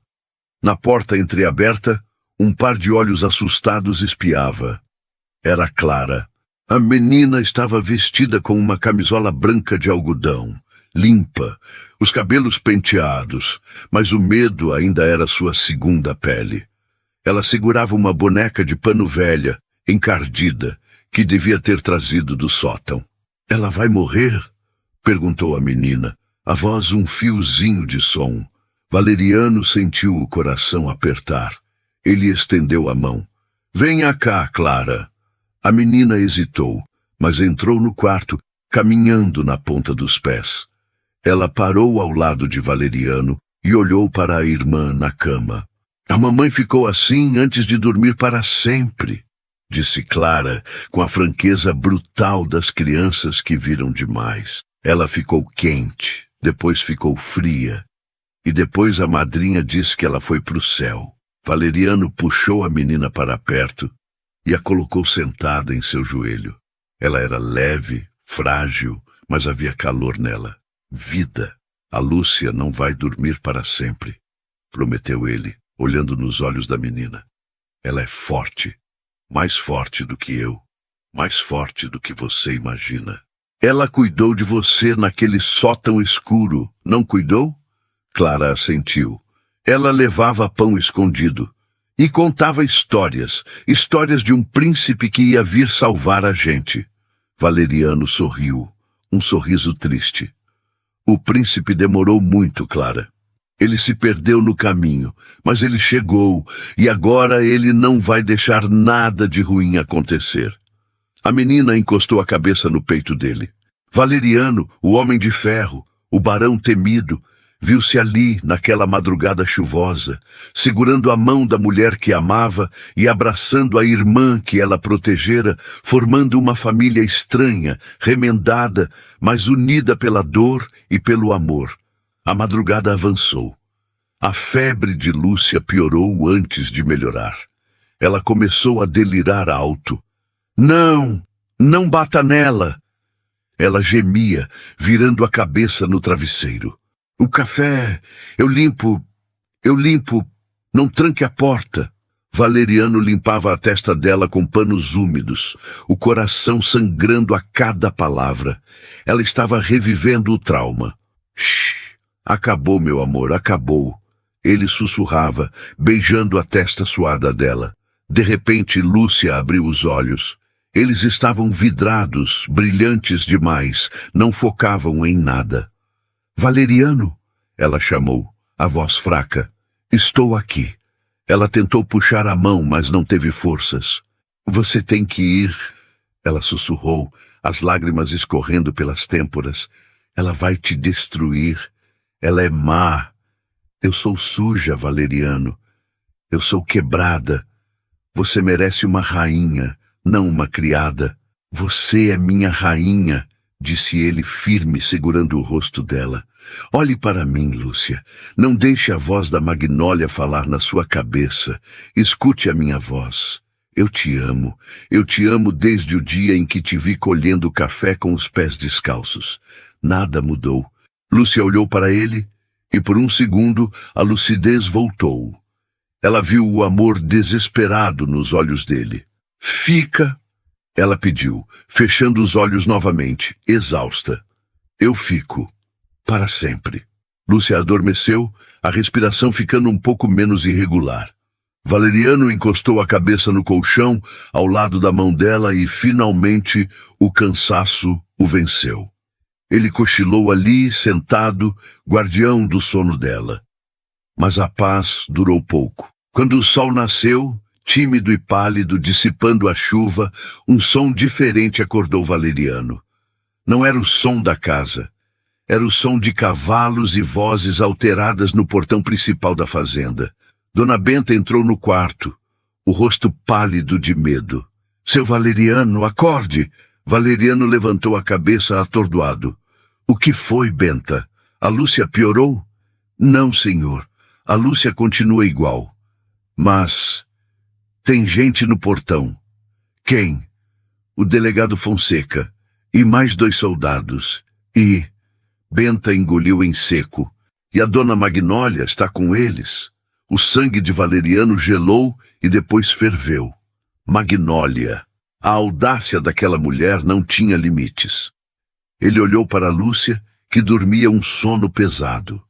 Na porta entreaberta, um par de olhos assustados espiava. Era Clara. A menina estava vestida com uma camisola branca de algodão, limpa, os cabelos penteados, mas o medo ainda era sua segunda pele. Ela segurava uma boneca de pano velha, encardida, que devia ter trazido do sótão. Ela vai morrer? Perguntou a menina, a voz um fiozinho de som. Valeriano sentiu o coração apertar. Ele estendeu a mão. Venha cá, Clara. A menina hesitou, mas entrou no quarto, caminhando na ponta dos pés. Ela parou ao lado de Valeriano e olhou para a irmã na cama. A mamãe ficou assim antes de dormir para sempre, disse Clara, com a franqueza brutal das crianças que viram demais. Ela ficou quente, depois ficou fria, e depois a madrinha disse que ela foi para o céu. Valeriano puxou a menina para perto e a colocou sentada em seu joelho. Ela era leve, frágil, mas havia calor nela. Vida. A Lúcia não vai dormir para sempre, prometeu ele, olhando nos olhos da menina. Ela é forte, mais forte do que eu, mais forte do que você imagina. Ela cuidou de você naquele sótão escuro, não cuidou? Clara assentiu. Ela levava pão escondido e contava histórias de um príncipe que ia vir salvar a gente. Valeriano sorriu, um sorriso triste. O príncipe demorou muito, Clara. Ele se perdeu no caminho, mas ele chegou, e agora ele não vai deixar nada de ruim acontecer. A menina encostou a cabeça no peito dele. Valeriano, o homem de ferro, o barão temido, viu-se ali, naquela madrugada chuvosa, segurando a mão da mulher que amava e abraçando a irmã que ela protegera, formando uma família estranha, remendada, mas unida pela dor e pelo amor. A madrugada avançou. A febre de Lúcia piorou antes de melhorar. Ela começou a delirar alto. Não! Não bata nela! Ela gemia, virando a cabeça no travesseiro. O café, eu limpo, não tranque a porta. Valeriano limpava a testa dela com panos úmidos, o coração sangrando a cada palavra. Ela estava revivendo o trauma. Shhh! Acabou, meu amor, acabou. Ele sussurrava, beijando a testa suada dela. De repente, Lúcia abriu os olhos. Eles estavam vidrados, brilhantes demais, não focavam em nada. Valeriano, ela chamou, a voz fraca. Estou aqui. Ela tentou puxar a mão, mas não teve forças. Você tem que ir. Ela sussurrou, as lágrimas escorrendo pelas têmporas. Ela vai te destruir. Ela é má. Eu sou suja, Valeriano. Eu sou quebrada. Você merece uma rainha, não uma criada. Você é minha rainha, disse ele firme, segurando o rosto dela. Olhe para mim, Lúcia. Não deixe a voz da Magnólia falar na sua cabeça. Escute a minha voz. Eu te amo. Eu te amo desde o dia em que te vi colhendo café com os pés descalços. Nada mudou. Lúcia olhou para ele e por um segundo a lucidez voltou. Ela viu o amor desesperado nos olhos dele. Fica, ela pediu, fechando os olhos novamente, exausta. Eu fico, para sempre. Lúcia adormeceu, a respiração ficando um pouco menos irregular. Valeriano encostou a cabeça no colchão, ao lado da mão dela e, finalmente, o cansaço o venceu. Ele cochilou ali, sentado, guardião do sono dela. Mas a paz durou pouco. Quando o sol nasceu, tímido e pálido, dissipando a chuva, um som diferente acordou Valeriano. Não era o som da casa. Era o som de cavalos e vozes alteradas no portão principal da fazenda. Dona Benta entrou no quarto, o rosto pálido de medo. Seu Valeriano, acorde! Valeriano levantou a cabeça atordoado. O que foi, Benta? A Lúcia piorou? Não, senhor. A Lúcia continua igual. Mas tem gente no portão. Quem? O delegado Fonseca. E mais 2 soldados. E... Benta engoliu em seco. E a dona Magnólia está com eles. O sangue de Valeriano gelou e depois ferveu. Magnólia. A audácia daquela mulher não tinha limites. Ele olhou para Lúcia, que dormia um sono pesado.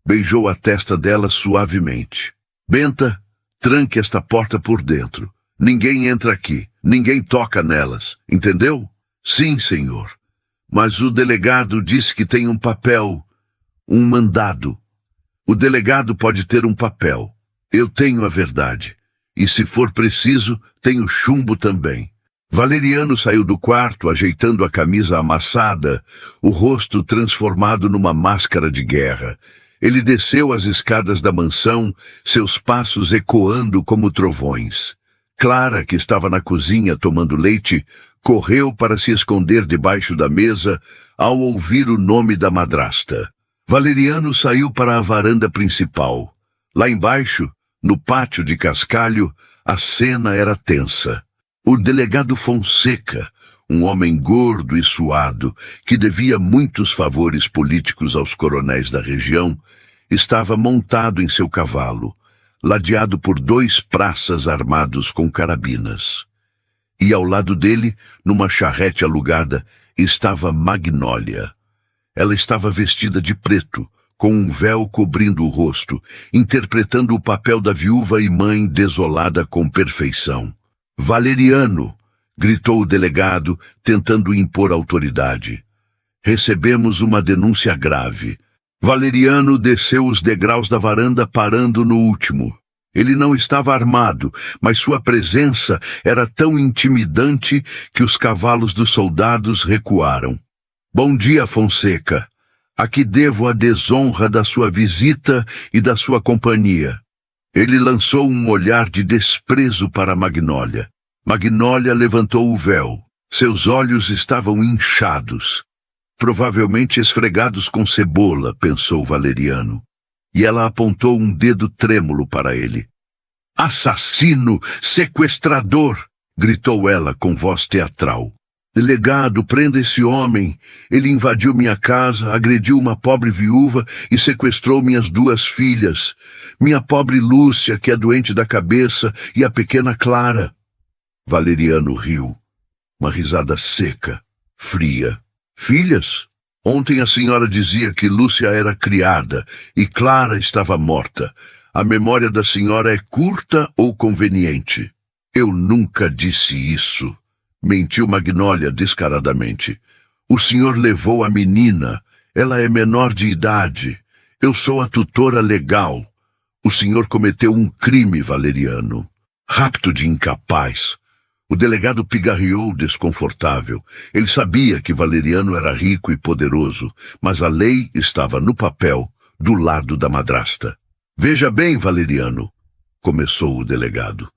Beijou a testa dela suavemente. Benta, tranque esta porta por dentro. Ninguém entra aqui. Ninguém toca nelas. Entendeu? Sim, senhor. Mas o delegado disse que tem um papel, um mandado. O delegado pode ter um papel. Eu tenho a verdade. E se for preciso, tenho chumbo também. Valeriano saiu do quarto, ajeitando a camisa amassada, o rosto transformado numa máscara de guerra. Ele desceu as escadas da mansão, seus passos ecoando como trovões. Clara, que estava na cozinha tomando leite, correu para se esconder debaixo da mesa ao ouvir o nome da madrasta. Valeriano saiu para a varanda principal. Lá embaixo, no pátio de cascalho, a cena era tensa. O delegado Fonseca, um homem gordo e suado, que devia muitos favores políticos aos coronéis da região, estava montado em seu cavalo, ladeado por 2 praças armados com carabinas. E ao lado dele, numa charrete alugada, estava Magnólia. Ela estava vestida de preto, com um véu cobrindo o rosto, interpretando o papel da viúva e mãe desolada com perfeição. Valeriano! Gritou o delegado, tentando impor autoridade. Recebemos uma denúncia grave. Valeriano desceu os degraus da varanda, parando no último. Ele não estava armado, mas sua presença era tão intimidante que os cavalos dos soldados recuaram. Bom dia, Fonseca. A que devo a desonra da sua visita e da sua companhia? Ele lançou um olhar de desprezo para Magnólia. Magnólia levantou o véu. Seus olhos estavam inchados. Provavelmente esfregados com cebola, pensou Valeriano. E ela apontou um dedo trêmulo para ele. Assassino! Sequestrador! Gritou ela com voz teatral. Delegado, prenda esse homem. Ele invadiu minha casa, agrediu uma pobre viúva e sequestrou minhas 2 filhas. Minha pobre Lúcia, que é doente da cabeça, e a pequena Clara. Valeriano riu. Uma risada seca, fria. Filhas? Ontem a senhora dizia que Lúcia era criada e Clara estava morta. A memória da senhora é curta ou conveniente? Eu nunca disse isso. Mentiu Magnólia descaradamente. O senhor levou a menina. Ela é menor de idade. Eu sou a tutora legal. O senhor cometeu um crime, Valeriano. Rapto de incapaz. O delegado pigarreou desconfortável. Ele sabia que Valeriano era rico e poderoso, mas a lei estava no papel, do lado da madrasta. Veja bem, Valeriano, começou o delegado.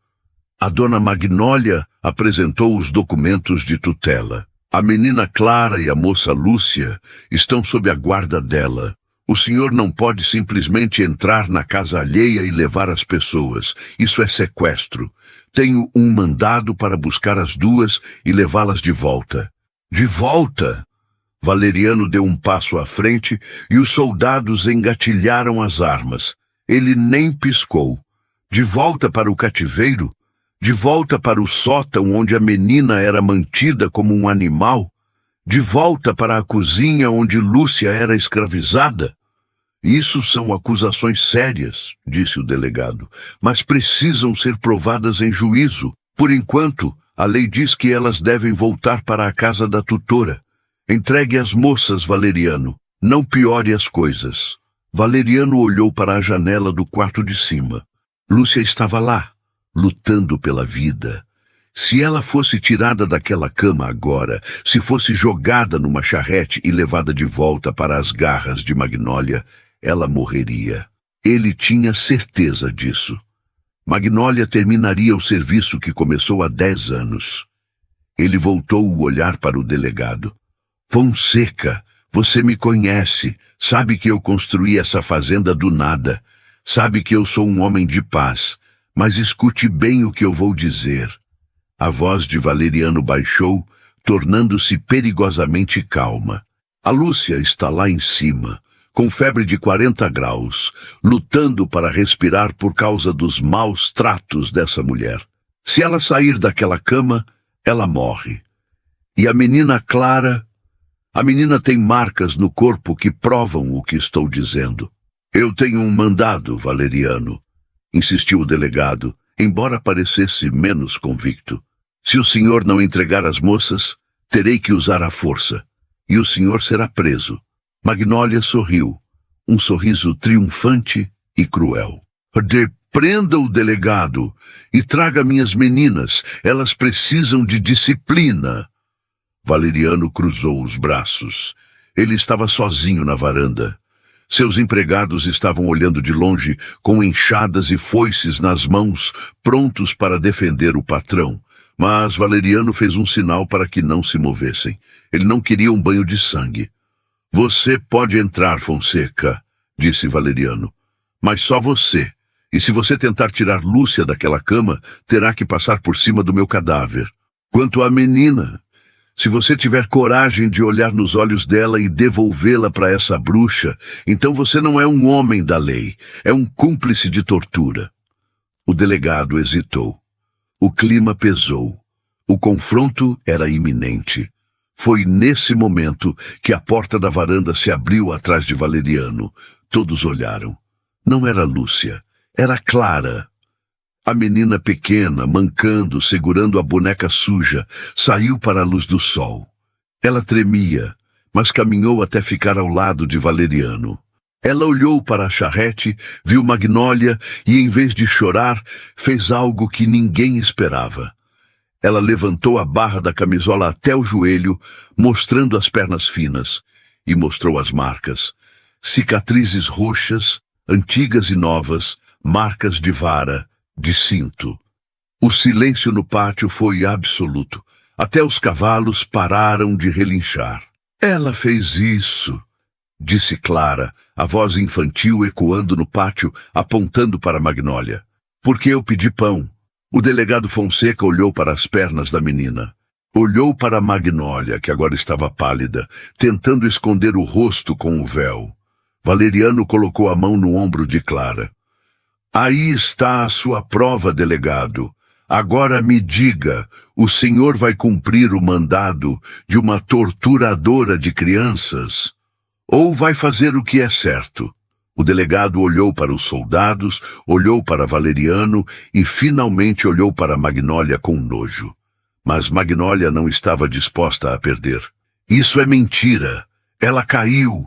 A dona Magnólia apresentou os documentos de tutela. A menina Clara e a moça Lúcia estão sob a guarda dela. O senhor não pode simplesmente entrar na casa alheia e levar as pessoas. Isso é sequestro. Tenho um mandado para buscar as duas e levá-las de volta. De volta? Valeriano deu um passo à frente e os soldados engatilharam as armas. Ele nem piscou. De volta para o cativeiro? De volta para o sótão onde a menina era mantida como um animal? De volta para a cozinha onde Lúcia era escravizada? Isso são acusações sérias, disse o delegado, mas precisam ser provadas em juízo. Por enquanto, a lei diz que elas devem voltar para a casa da tutora. Entregue as moças, Valeriano. Não piore as coisas. Valeriano olhou para a janela do quarto de cima. Lúcia estava lá, lutando pela vida. Se ela fosse tirada daquela cama agora, se fosse jogada numa charrete e levada de volta para as garras de Magnólia, ela morreria. Ele tinha certeza disso. Magnólia terminaria o serviço que começou há 10 anos. Ele voltou o olhar para o delegado. Fonseca, você me conhece, sabe que eu construí essa fazenda do nada, sabe que eu sou um homem de paz, mas escute bem o que eu vou dizer. A voz de Valeriano baixou, tornando-se perigosamente calma. A Lúcia está lá em cima, com febre de 40 graus, lutando para respirar por causa dos maus tratos dessa mulher. Se ela sair daquela cama, ela morre. E a menina Clara... A menina tem marcas no corpo que provam o que estou dizendo. Eu tenho um mandado, Valeriano, insistiu o delegado, embora parecesse menos convicto. Se o senhor não entregar as moças, terei que usar a força, e o senhor será preso. Magnólia sorriu, um sorriso triunfante e cruel. Prenda o delegado e traga minhas meninas, elas precisam de disciplina. Valeriano cruzou os braços. Ele estava sozinho na varanda. Seus empregados estavam olhando de longe, com enxadas e foices nas mãos, prontos para defender o patrão. Mas Valeriano fez um sinal para que não se movessem. Ele não queria um banho de sangue. Você pode entrar, Fonseca, disse Valeriano. Mas só você. E se você tentar tirar Lúcia daquela cama, terá que passar por cima do meu cadáver. Quanto à menina... Se você tiver coragem de olhar nos olhos dela e devolvê-la para essa bruxa, então você não é um homem da lei, é um cúmplice de tortura. O delegado hesitou. O clima pesou. O confronto era iminente. Foi nesse momento que a porta da varanda se abriu atrás de Valeriano. Todos olharam. Não era Lúcia, era Clara. A menina pequena, mancando, segurando a boneca suja, saiu para a luz do sol. Ela tremia, mas caminhou até ficar ao lado de Valeriano. Ela olhou para a charrete, viu Magnólia e, em vez de chorar, fez algo que ninguém esperava. Ela levantou a barra da camisola até o joelho, mostrando as pernas finas, e mostrou as marcas. Cicatrizes roxas, antigas e novas, marcas de vara, de cinto. O silêncio no pátio foi absoluto. Até os cavalos pararam de relinchar. Ela fez isso, disse Clara, a voz infantil ecoando no pátio, apontando para Magnólia. Porque eu pedi pão. O delegado Fonseca olhou para as pernas da menina. Olhou para Magnólia, que agora estava pálida, tentando esconder o rosto com o véu. Valeriano colocou a mão no ombro de Clara. Aí está a sua prova, delegado. Agora me diga, o senhor vai cumprir o mandado de uma torturadora de crianças? Ou vai fazer o que é certo? O delegado olhou para os soldados, olhou para Valeriano e finalmente olhou para Magnólia com nojo. Mas Magnólia não estava disposta a perder. Isso é mentira. Ela caiu.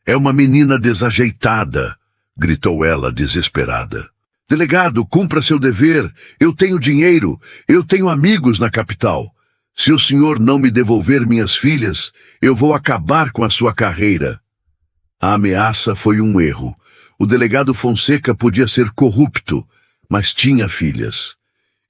É uma menina desajeitada, gritou ela desesperada. Delegado, cumpra seu dever. Eu tenho dinheiro. Eu tenho amigos na capital. Se o senhor não me devolver minhas filhas, eu vou acabar com a sua carreira. A ameaça foi um erro. O delegado Fonseca podia ser corrupto, mas tinha filhas.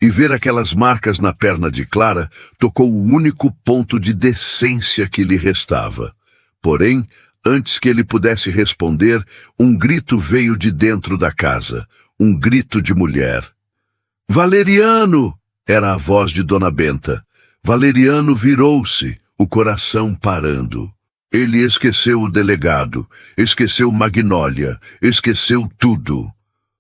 E ver aquelas marcas na perna de Clara tocou o único ponto de decência que lhe restava. Porém, antes que ele pudesse responder, um grito veio de dentro da casa. Um grito de mulher. Valeriano! Era a voz de Dona Benta. Valeriano virou-se, o coração parando. Ele esqueceu o delegado, esqueceu Magnólia, esqueceu tudo.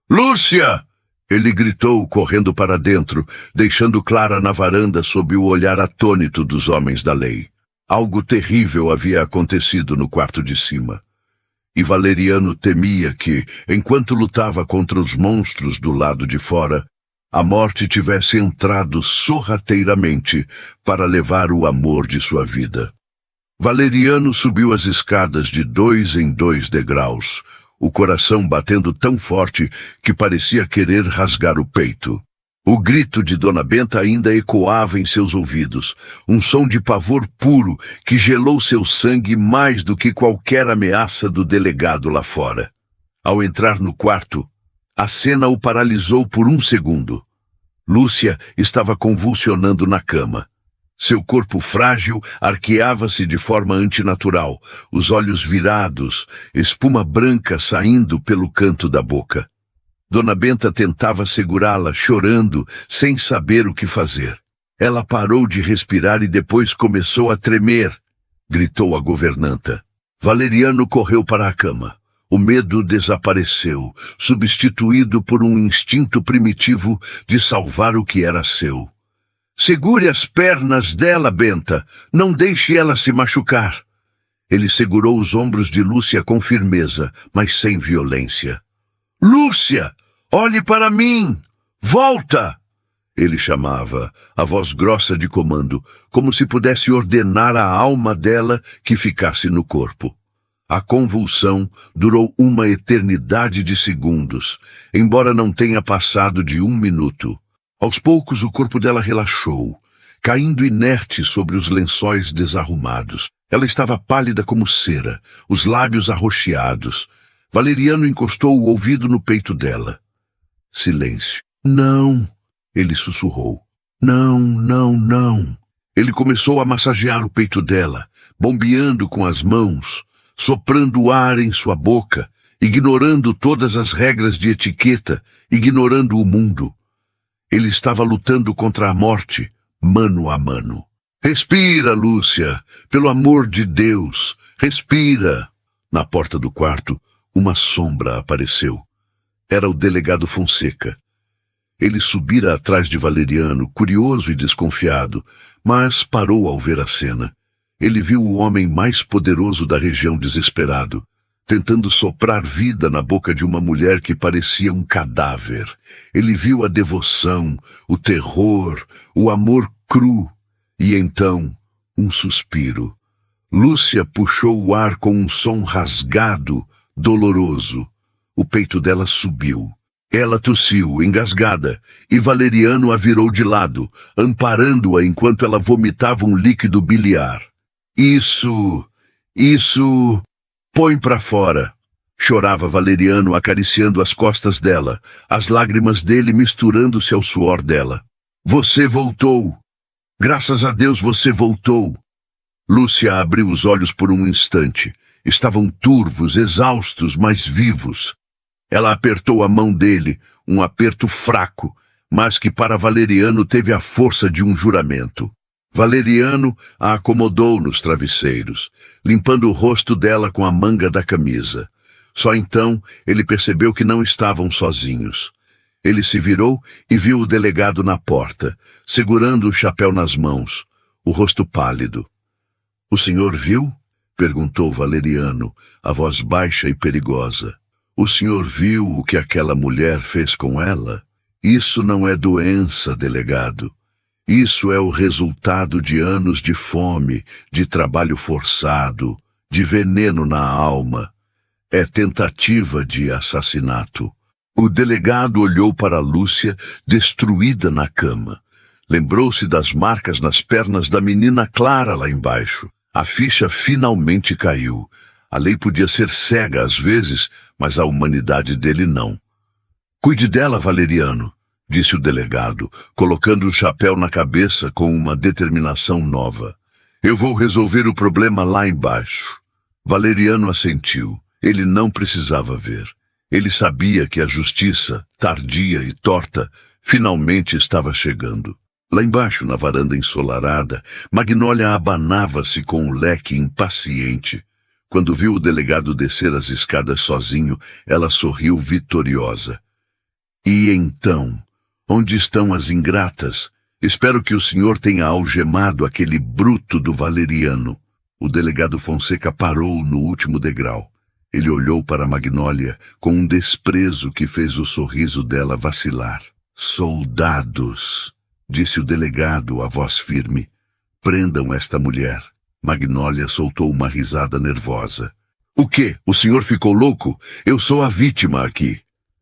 Lúcia! Ele gritou, correndo para dentro, deixando Clara na varanda sob o olhar atônito dos homens da lei. Algo terrível havia acontecido no quarto de cima. E Valeriano temia que, enquanto lutava contra os monstros do lado de fora, a morte tivesse entrado sorrateiramente para levar o amor de sua vida. Valeriano subiu as escadas de 2 em 2 degraus, o coração batendo tão forte que parecia querer rasgar o peito. O grito de Dona Benta ainda ecoava em seus ouvidos, um som de pavor puro que gelou seu sangue mais do que qualquer ameaça do delegado lá fora. Ao entrar no quarto, a cena o paralisou por um segundo. Lúcia estava convulsionando na cama. Seu corpo frágil arqueava-se de forma antinatural, os olhos virados, espuma branca saindo pelo canto da boca. Dona Benta tentava segurá-la, chorando, sem saber o que fazer. Ela parou de respirar e depois começou a tremer, gritou a governanta. Valeriano correu para a cama. O medo desapareceu, substituído por um instinto primitivo de salvar o que era seu. Segure as pernas dela, Benta. Não deixe ela se machucar. Ele segurou os ombros de Lúcia com firmeza, mas sem violência. Lúcia! Olhe para mim! Volta! Ele chamava, a voz grossa de comando, como se pudesse ordenar à alma dela que ficasse no corpo. A convulsão durou uma eternidade de segundos, embora não tenha passado de 1 minuto. Aos poucos o corpo dela relaxou, caindo inerte sobre os lençóis desarrumados. Ela estava pálida como cera, os lábios arroxeados. Valeriano encostou o ouvido no peito dela. Silêncio. Não, ele sussurrou. Não, não, não. Ele começou a massagear o peito dela, bombeando com as mãos, soprando ar em sua boca, ignorando todas as regras de etiqueta, ignorando o mundo. Ele estava lutando contra a morte, mano a mano. Respira, Lúcia, pelo amor de Deus, respira. Na porta do quarto, uma sombra apareceu. Era o delegado Fonseca. Ele subira atrás de Valeriano, curioso e desconfiado, mas parou ao ver a cena. Ele viu o homem mais poderoso da região desesperado, tentando soprar vida na boca de uma mulher que parecia um cadáver. Ele viu a devoção, o terror, o amor cru, e então um suspiro. Lúcia puxou o ar com um som rasgado, doloroso. O peito dela subiu. Ela tossiu, engasgada, e Valeriano a virou de lado, amparando-a enquanto ela vomitava um líquido biliar. Isso... Põe pra fora. Chorava Valeriano acariciando as costas dela, as lágrimas dele misturando-se ao suor dela. Você voltou. Graças a Deus você voltou. Lúcia abriu os olhos por um instante. Estavam turvos, exaustos, mas vivos. Ela apertou a mão dele, um aperto fraco, mas que para Valeriano teve a força de um juramento. Valeriano a acomodou nos travesseiros, limpando o rosto dela com a manga da camisa. Só então ele percebeu que não estavam sozinhos. Ele se virou e viu o delegado na porta, segurando o chapéu nas mãos, o rosto pálido. — O senhor viu? — perguntou Valeriano, a voz baixa e perigosa. — O senhor viu o que aquela mulher fez com ela? Isso não é doença, delegado. Isso é o resultado de anos de fome, de trabalho forçado, de veneno na alma. É tentativa de assassinato. O delegado olhou para Lúcia, destruída na cama. Lembrou-se das marcas nas pernas da menina Clara lá embaixo. A ficha finalmente caiu. A lei podia ser cega às vezes, mas a humanidade dele não. Cuide dela, Valeriano, disse o delegado, colocando o chapéu na cabeça com uma determinação nova. Eu vou resolver o problema lá embaixo. Valeriano assentiu. Ele não precisava ver. Ele sabia que a justiça, tardia e torta, finalmente estava chegando. Lá embaixo, na varanda ensolarada, Magnólia abanava-se com o leque impaciente. Quando viu o delegado descer as escadas sozinho, ela sorriu vitoriosa. E então, onde estão as ingratas? Espero que o senhor tenha algemado aquele bruto do Valeriano. O delegado Fonseca parou no último degrau. Ele olhou para Magnólia com um desprezo que fez o sorriso dela vacilar. Soldados, disse o delegado, a voz firme. Prendam esta mulher. Magnólia soltou uma risada nervosa. O quê? O senhor ficou louco? Eu sou a vítima aqui.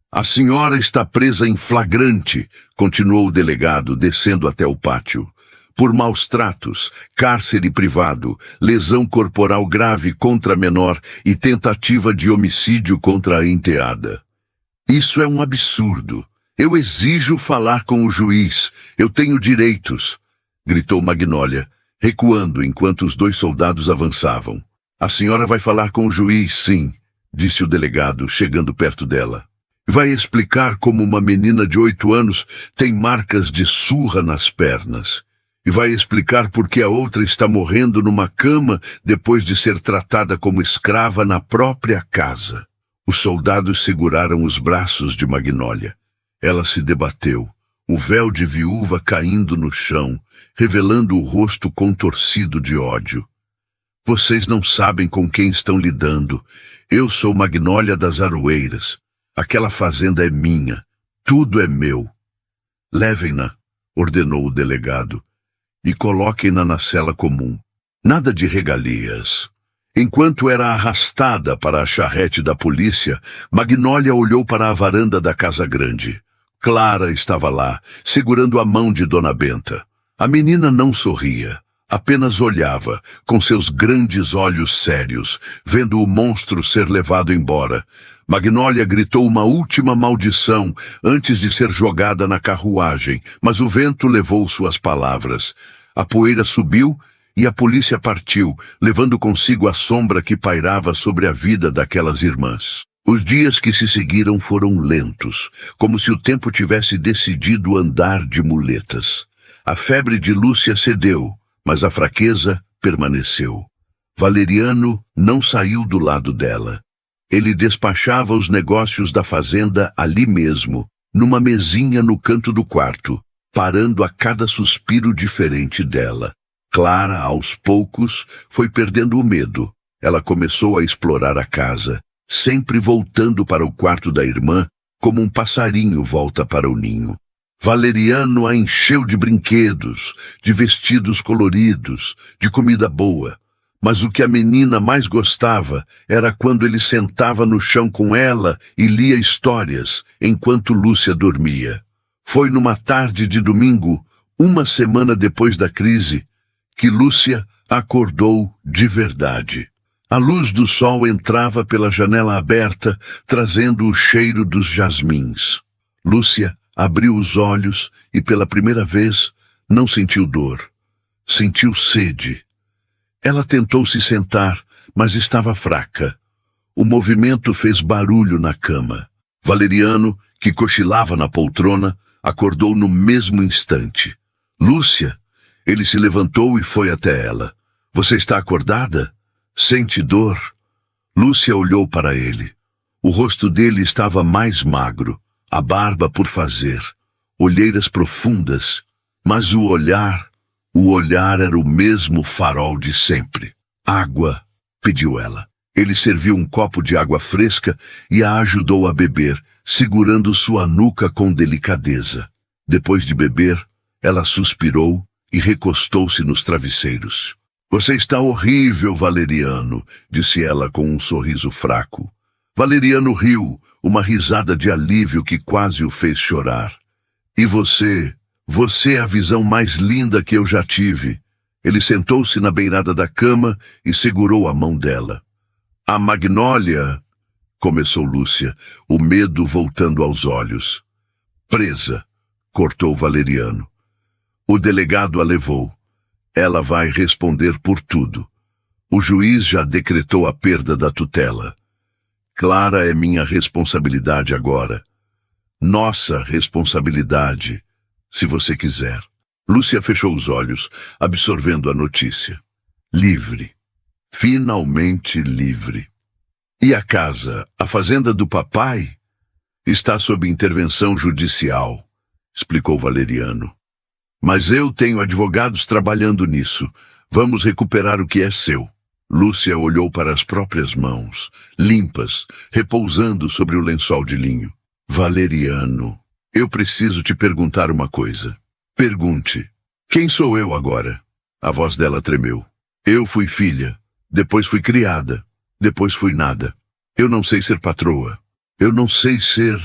A senhora está presa em flagrante, continuou o delegado, descendo até o pátio. Por maus tratos, cárcere privado, lesão corporal grave contra a menor e tentativa de homicídio contra a enteada. Isso é um absurdo. Eu exijo falar com o juiz. Eu tenho direitos, gritou Magnólia, recuando enquanto os dois soldados avançavam. A senhora vai falar com o juiz, sim, disse o delegado, chegando perto dela. Vai explicar como uma menina de 8 anos tem marcas de surra nas pernas. E vai explicar por que a outra está morrendo numa cama depois de ser tratada como escrava na própria casa. Os soldados seguraram os braços de Magnólia. Ela se debateu, o véu de viúva caindo no chão, revelando o rosto contorcido de ódio. Vocês não sabem com quem estão lidando. Eu sou Magnólia das Aroeiras. Aquela fazenda é minha. Tudo é meu. Levem-na, ordenou o delegado, e coloquem-na na cela comum. Nada de regalias. Enquanto era arrastada para a charrete da polícia, Magnólia olhou para a varanda da casa grande. Clara estava lá, segurando a mão de Dona Benta. A menina não sorria, apenas olhava, com seus grandes olhos sérios, vendo o monstro ser levado embora. Magnólia gritou uma última maldição antes de ser jogada na carruagem, mas o vento levou suas palavras. A poeira subiu e a polícia partiu, levando consigo a sombra que pairava sobre a vida daquelas irmãs. Os dias que se seguiram foram lentos, como se o tempo tivesse decidido andar de muletas. A febre de Lúcia cedeu, mas a fraqueza permaneceu. Valeriano não saiu do lado dela. Ele despachava os negócios da fazenda ali mesmo, numa mesinha no canto do quarto, parando a cada suspiro diferente dela. Clara, aos poucos, foi perdendo o medo. Ela começou a explorar a casa, sempre voltando para o quarto da irmã, como um passarinho volta para o ninho. Valeriano a encheu de brinquedos, de vestidos coloridos, de comida boa. Mas o que a menina mais gostava era quando ele sentava no chão com ela e lia histórias, enquanto Lúcia dormia. Foi numa tarde de domingo, uma semana depois da crise, que Lúcia acordou de verdade. A luz do sol entrava pela janela aberta, trazendo o cheiro dos jasmins. Lúcia abriu os olhos e, pela primeira vez, não sentiu dor. Sentiu sede. Ela tentou se sentar, mas estava fraca. O movimento fez barulho na cama. Valeriano, que cochilava na poltrona, acordou no mesmo instante. Lúcia! Ele se levantou e foi até ela. Você está acordada? Sente dor? Lúcia olhou para ele. O rosto dele estava mais magro, a barba por fazer, olheiras profundas, mas o olhar era o mesmo farol de sempre. Água, pediu ela. Ele serviu um copo de água fresca e a ajudou a beber, segurando sua nuca com delicadeza. Depois de beber, ela suspirou e recostou-se nos travesseiros. Você está horrível, Valeriano, disse ela com um sorriso fraco. Valeriano riu, uma risada de alívio que quase o fez chorar. E você é a visão mais linda que eu já tive. Ele sentou-se na beirada da cama e segurou a mão dela. A Magnólia, começou Lúcia, o medo voltando aos olhos. Presa, cortou Valeriano. O delegado a levou. Ela vai responder por tudo. O juiz já decretou a perda da tutela. Clara é minha responsabilidade agora. Nossa responsabilidade, se você quiser. Lúcia fechou os olhos, absorvendo a notícia. Livre. Finalmente livre. E a casa, a fazenda do papai, está sob intervenção judicial, explicou Valeriano. Mas eu tenho advogados trabalhando nisso. Vamos recuperar o que é seu. Lúcia olhou para as próprias mãos, limpas, repousando sobre o lençol de linho. Valeriano, eu preciso te perguntar uma coisa. Pergunte. Quem sou eu agora? A voz dela tremeu. Eu fui filha, depois fui criada, depois fui nada. Eu não sei ser patroa. Eu não sei ser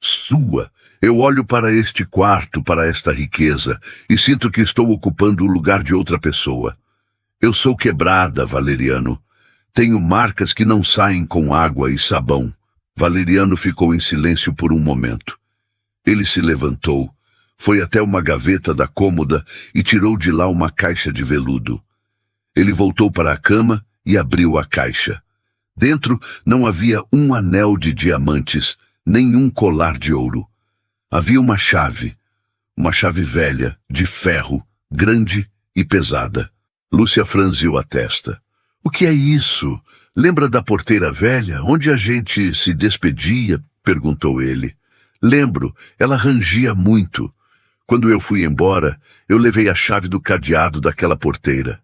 sua. Eu olho para este quarto, para esta riqueza, e sinto que estou ocupando o lugar de outra pessoa. Eu sou quebrada, Valeriano. Tenho marcas que não saem com água e sabão. Valeriano ficou em silêncio por um momento. Ele se levantou, foi até uma gaveta da cômoda e tirou de lá uma caixa de veludo. Ele voltou para a cama e abriu a caixa. Dentro não havia um anel de diamantes, nem um colar de ouro. Havia uma chave velha, de ferro, grande e pesada. Lúcia franziu a testa. O que é isso? Lembra da porteira velha, onde a gente se despedia? Perguntou ele. Lembro, ela rangia muito. Quando eu fui embora, eu levei a chave do cadeado daquela porteira.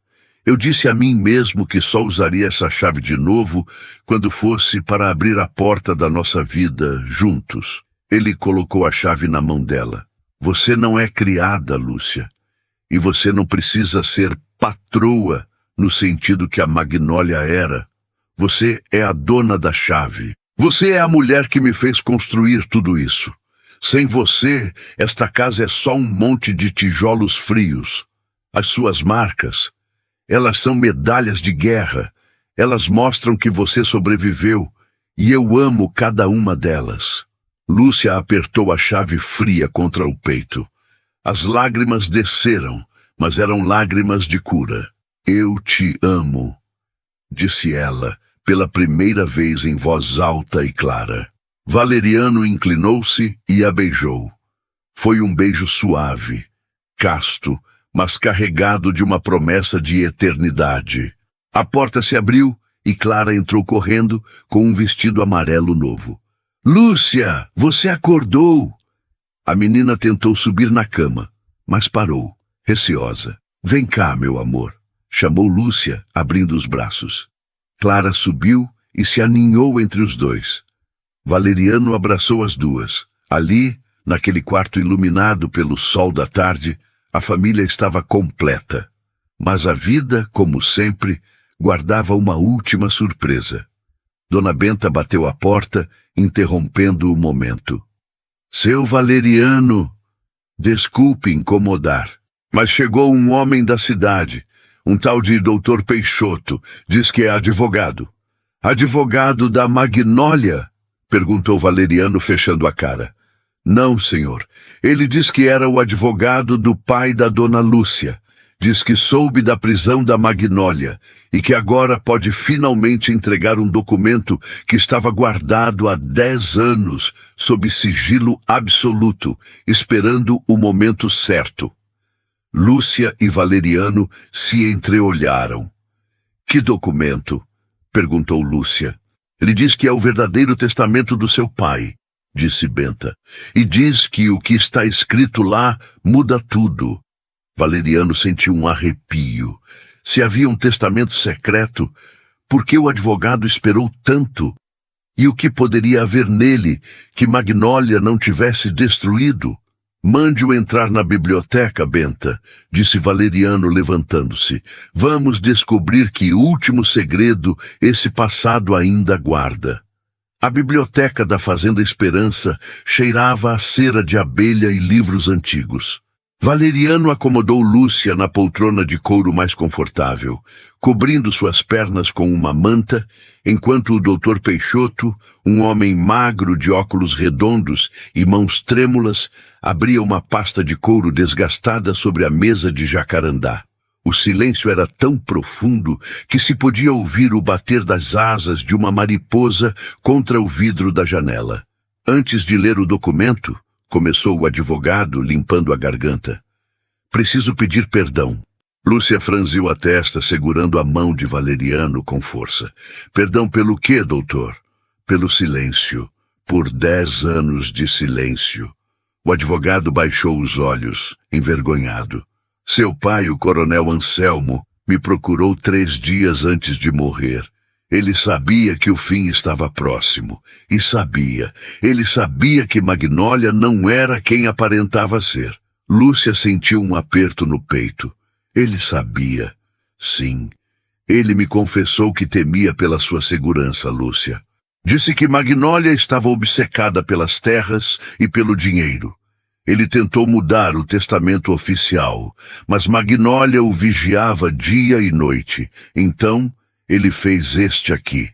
Eu disse a mim mesmo que só usaria essa chave de novo quando fosse para abrir a porta da nossa vida juntos. Ele colocou a chave na mão dela. Você não é criada, Lúcia. E você não precisa ser patroa no sentido que a Magnólia era. Você é a dona da chave. Você é a mulher que me fez construir tudo isso. Sem você, esta casa é só um monte de tijolos frios. As suas marcas, elas são medalhas de guerra. Elas mostram que você sobreviveu, e eu amo cada uma delas. Lúcia apertou a chave fria contra o peito. As lágrimas desceram, mas eram lágrimas de cura. Eu te amo, disse ela, pela primeira vez em voz alta e clara. Valeriano inclinou-se e a beijou. Foi um beijo suave, casto, mas carregado de uma promessa de eternidade. A porta se abriu e Clara entrou correndo com um vestido amarelo novo. Lúcia, você acordou! A menina tentou subir na cama, mas parou, receosa. Vem cá, meu amor, chamou Lúcia, abrindo os braços. Clara subiu e se aninhou entre os dois. Valeriano abraçou as duas. Ali, naquele quarto iluminado pelo sol da tarde, a família estava completa. Mas a vida, como sempre, guardava uma última surpresa. Dona Benta bateu à porta, interrompendo o momento. Seu Valeriano, desculpe incomodar, mas chegou um homem da cidade, um tal de Dr. Peixoto, diz que é advogado. Advogado da Magnólia? Perguntou Valeriano, fechando a cara. Não, senhor. Ele diz que era o advogado do pai da dona Lúcia. Diz que soube da prisão da Magnólia e que agora pode finalmente entregar um documento que estava guardado há 10 anos, sob sigilo absoluto, esperando o momento certo. Lúcia e Valeriano se entreolharam. Que documento? Perguntou Lúcia. Ele diz que é o verdadeiro testamento do seu pai, disse Benta, e diz que o que está escrito lá muda tudo. Valeriano sentiu um arrepio. Se havia um testamento secreto, por que o advogado esperou tanto? E o que poderia haver nele que Magnólia não tivesse destruído? Mande-o entrar na biblioteca, Benta, disse Valeriano, levantando-se. Vamos descobrir que último segredo esse passado ainda guarda. A biblioteca da Fazenda Esperança cheirava a cera de abelha e livros antigos. Valeriano acomodou Lúcia na poltrona de couro mais confortável, cobrindo suas pernas com uma manta, enquanto o Dr. Peixoto, um homem magro de óculos redondos e mãos trêmulas, abria uma pasta de couro desgastada sobre a mesa de jacarandá. O silêncio era tão profundo que se podia ouvir o bater das asas de uma mariposa contra o vidro da janela. Antes de ler o documento, começou o advogado, limpando a garganta. Preciso pedir perdão. Lúcia franziu a testa, segurando a mão de Valeriano com força. Perdão pelo quê, doutor? Pelo silêncio. Por 10 anos de silêncio. O advogado baixou os olhos, envergonhado. Seu pai, o coronel Anselmo, me procurou 3 dias antes de morrer. Ele sabia que o fim estava próximo. E ele sabia que Magnólia não era quem aparentava ser. Lúcia sentiu um aperto no peito. Ele sabia. Sim. Ele me confessou que temia pela sua segurança, Lúcia. Disse que Magnólia estava obcecada pelas terras e pelo dinheiro. Ele tentou mudar o testamento oficial, mas Magnólia o vigiava dia e noite. Então, ele fez este aqui.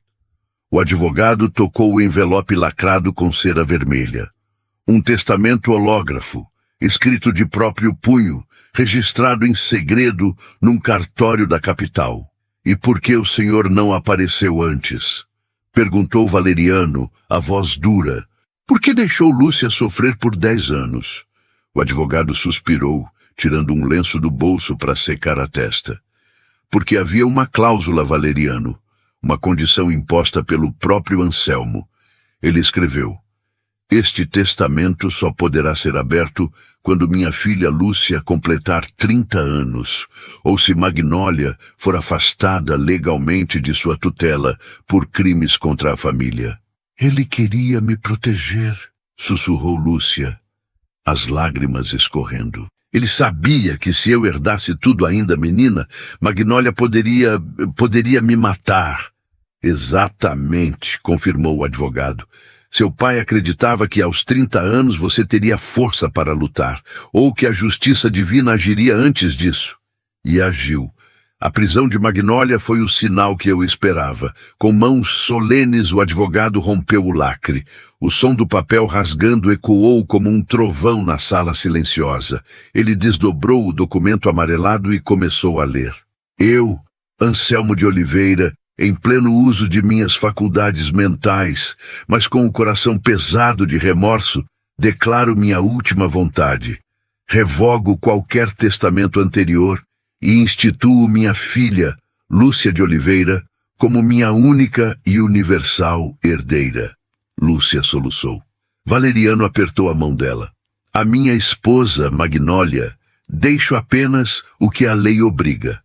O advogado tocou o envelope lacrado com cera vermelha. Um testamento hológrafo, escrito de próprio punho, registrado em segredo num cartório da capital. E por que o senhor não apareceu antes? Perguntou Valeriano, a voz dura. Por que deixou Lúcia sofrer por 10 anos? O advogado suspirou, tirando um lenço do bolso para secar a testa. Porque havia uma cláusula, Valeriano, uma condição imposta pelo próprio Anselmo. Ele escreveu: este testamento só poderá ser aberto quando minha filha Lúcia completar 30 anos, ou se Magnólia for afastada legalmente de sua tutela por crimes contra a família. Ele queria me proteger, sussurrou Lúcia, as lágrimas escorrendo. Ele sabia que se eu herdasse tudo ainda menina, Magnólia poderia me matar. Exatamente, confirmou o advogado. Seu pai acreditava que aos 30 anos você teria força para lutar, ou que a justiça divina agiria antes disso. E agiu. A prisão de Magnólia foi o sinal que eu esperava. Com mãos solenes, o advogado rompeu o lacre. O som do papel rasgando ecoou como um trovão na sala silenciosa. Ele desdobrou o documento amarelado e começou a ler. Eu, Anselmo de Oliveira, em pleno uso de minhas faculdades mentais, mas com o coração pesado de remorso, declaro minha última vontade. Revogo qualquer testamento anterior e instituo minha filha, Lúcia de Oliveira, como minha única e universal herdeira. Lúcia soluçou. Valeriano apertou a mão dela. A minha esposa, Magnólia, deixo apenas o que a lei obriga.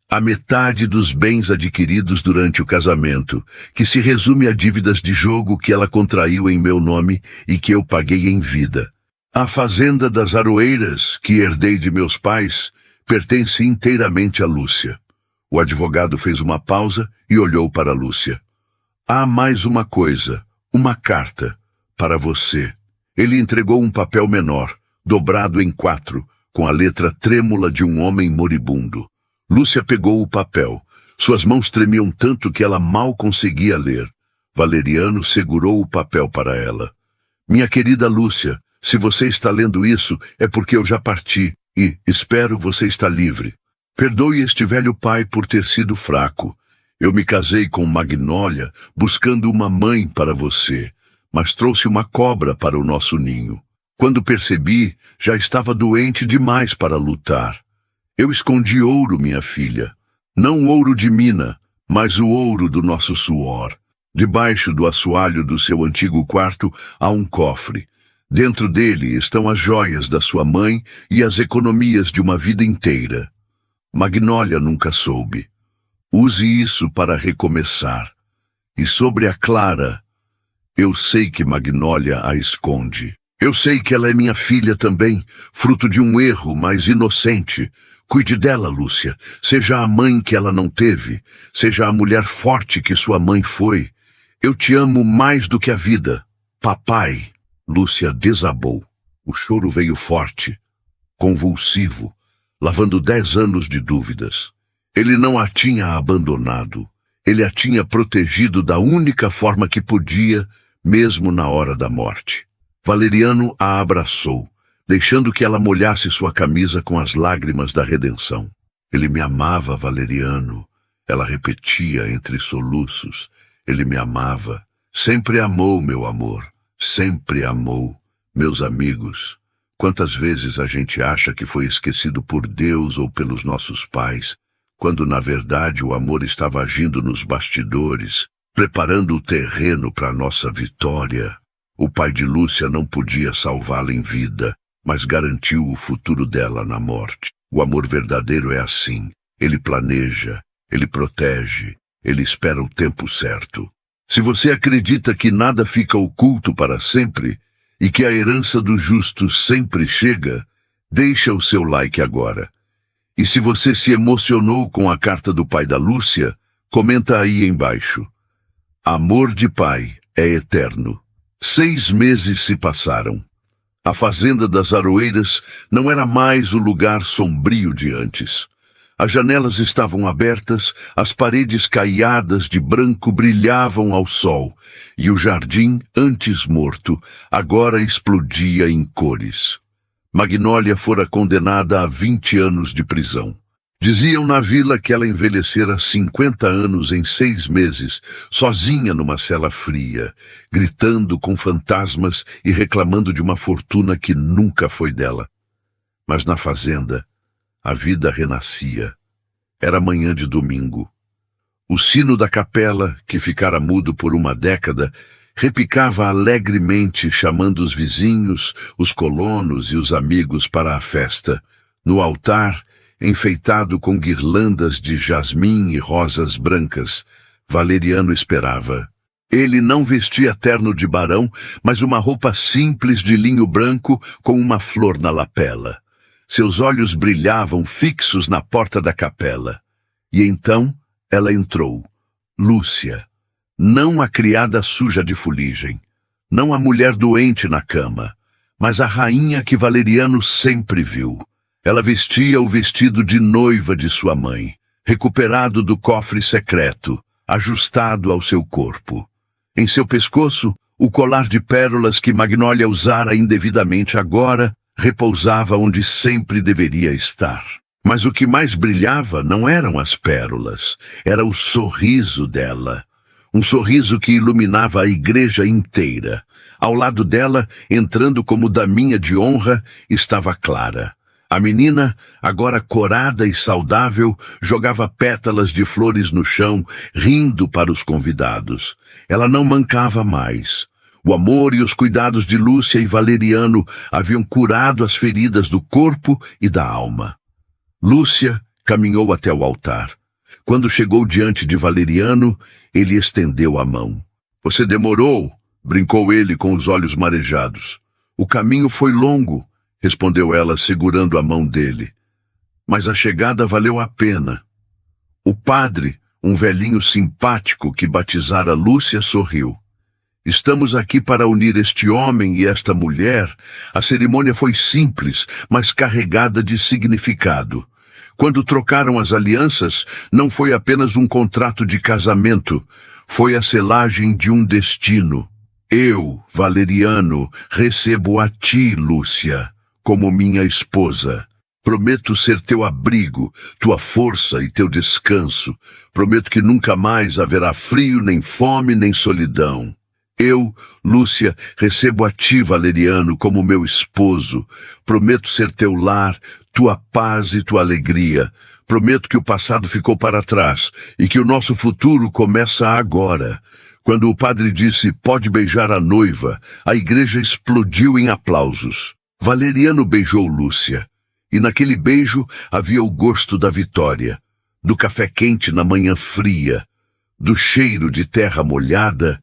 A metade dos bens adquiridos durante o casamento, que se resume a dívidas de jogo que ela contraiu em meu nome e que eu paguei em vida. A fazenda das Aroeiras, que herdei de meus pais, pertence inteiramente a Lúcia. O advogado fez uma pausa e olhou para Lúcia. Há mais uma coisa, uma carta, para você. Ele entregou um papel menor, dobrado em 4, com a letra trêmula de um homem moribundo. Lúcia pegou o papel. Suas mãos tremiam tanto que ela mal conseguia ler. Valeriano segurou o papel para ela. Minha querida Lúcia, se você está lendo isso, é porque eu já parti e, espero, você está livre. Perdoe este velho pai por ter sido fraco. Eu me casei com Magnólia buscando uma mãe para você, mas trouxe uma cobra para o nosso ninho. Quando percebi, já estava doente demais para lutar. Eu escondi ouro, minha filha. Não o ouro de mina, mas o ouro do nosso suor. Debaixo do assoalho do seu antigo quarto há um cofre. Dentro dele estão as joias da sua mãe e as economias de uma vida inteira. Magnólia nunca soube. Use isso para recomeçar. E sobre a Clara, eu sei que Magnólia a esconde. Eu sei que ela é minha filha também, fruto de um erro, mas inocente. Cuide dela, Lúcia. Seja a mãe que ela não teve. Seja a mulher forte que sua mãe foi. Eu te amo mais do que a vida. Papai. Lúcia desabou. O choro veio forte, convulsivo, lavando 10 anos de dúvidas. Ele não a tinha abandonado. Ele a tinha protegido da única forma que podia, mesmo na hora da morte. Valeriano a abraçou, deixando que ela molhasse sua camisa com as lágrimas da redenção. Ele me amava, Valeriano. Ela repetia entre soluços. Ele me amava. Sempre amou, meu amor. Sempre amou. Meus amigos, quantas vezes a gente acha que foi esquecido por Deus ou pelos nossos pais, quando na verdade o amor estava agindo nos bastidores, preparando o terreno para nossa vitória. O pai de Lúcia não podia salvá-la em vida, mas garantiu o futuro dela na morte. O amor verdadeiro é assim. Ele planeja, ele protege, ele espera o tempo certo. Se você acredita que nada fica oculto para sempre e que a herança do justo sempre chega, deixa o seu like agora. E se você se emocionou com a carta do pai da Lúcia, comenta aí embaixo. Amor de pai é eterno. 6 meses se passaram. A fazenda das Aroeiras não era mais o lugar sombrio de antes. As janelas estavam abertas, as paredes caiadas de branco brilhavam ao sol, e o jardim, antes morto, agora explodia em cores. Magnólia fora condenada a 20 anos de prisão. Diziam na vila que ela envelhecera 50 anos em 6 meses, sozinha numa cela fria, gritando com fantasmas e reclamando de uma fortuna que nunca foi dela. Mas na fazenda, a vida renascia. Era manhã de domingo. O sino da capela, que ficara mudo por uma década, repicava alegremente, chamando os vizinhos, os colonos e os amigos para a festa. No altar, enfeitado com guirlandas de jasmim e rosas brancas, Valeriano esperava. Ele não vestia terno de barão, mas uma roupa simples de linho branco com uma flor na lapela. Seus olhos brilhavam fixos na porta da capela. E então ela entrou. Lúcia. Não a criada suja de fuligem. Não a mulher doente na cama. Mas a rainha que Valeriano sempre viu. Ela vestia o vestido de noiva de sua mãe, recuperado do cofre secreto, ajustado ao seu corpo. Em seu pescoço, o colar de pérolas que Magnólia usara indevidamente agora repousava onde sempre deveria estar. Mas o que mais brilhava não eram as pérolas, era o sorriso dela. Um sorriso que iluminava a igreja inteira. Ao lado dela, entrando como daminha de honra, estava Clara. A menina, agora corada e saudável, jogava pétalas de flores no chão, rindo para os convidados. Ela não mancava mais. O amor e os cuidados de Lúcia e Valeriano haviam curado as feridas do corpo e da alma. Lúcia caminhou até o altar. Quando chegou diante de Valeriano, ele estendeu a mão. "Você demorou", brincou ele com os olhos marejados. "O caminho foi longo", respondeu ela segurando a mão dele. "Mas a chegada valeu a pena." O padre, um velhinho simpático que batizara Lúcia, sorriu. "Estamos aqui para unir este homem e esta mulher." A cerimônia foi simples, mas carregada de significado. Quando trocaram as alianças, não foi apenas um contrato de casamento, foi a selagem de um destino. "Eu, Valeriano, recebo a ti, Lúcia, como minha esposa. Prometo ser teu abrigo, tua força e teu descanso. Prometo que nunca mais haverá frio, nem fome, nem solidão. Eu, Lúcia, recebo a ti, Valeriano, como meu esposo. Prometo ser teu lar, tua paz e tua alegria. Prometo que o passado ficou para trás e que o nosso futuro começa agora." Quando o padre disse, "Pode beijar a noiva", a igreja explodiu em aplausos. Valeriano beijou Lúcia, e naquele beijo havia o gosto da vitória, do café quente na manhã fria, do cheiro de terra molhada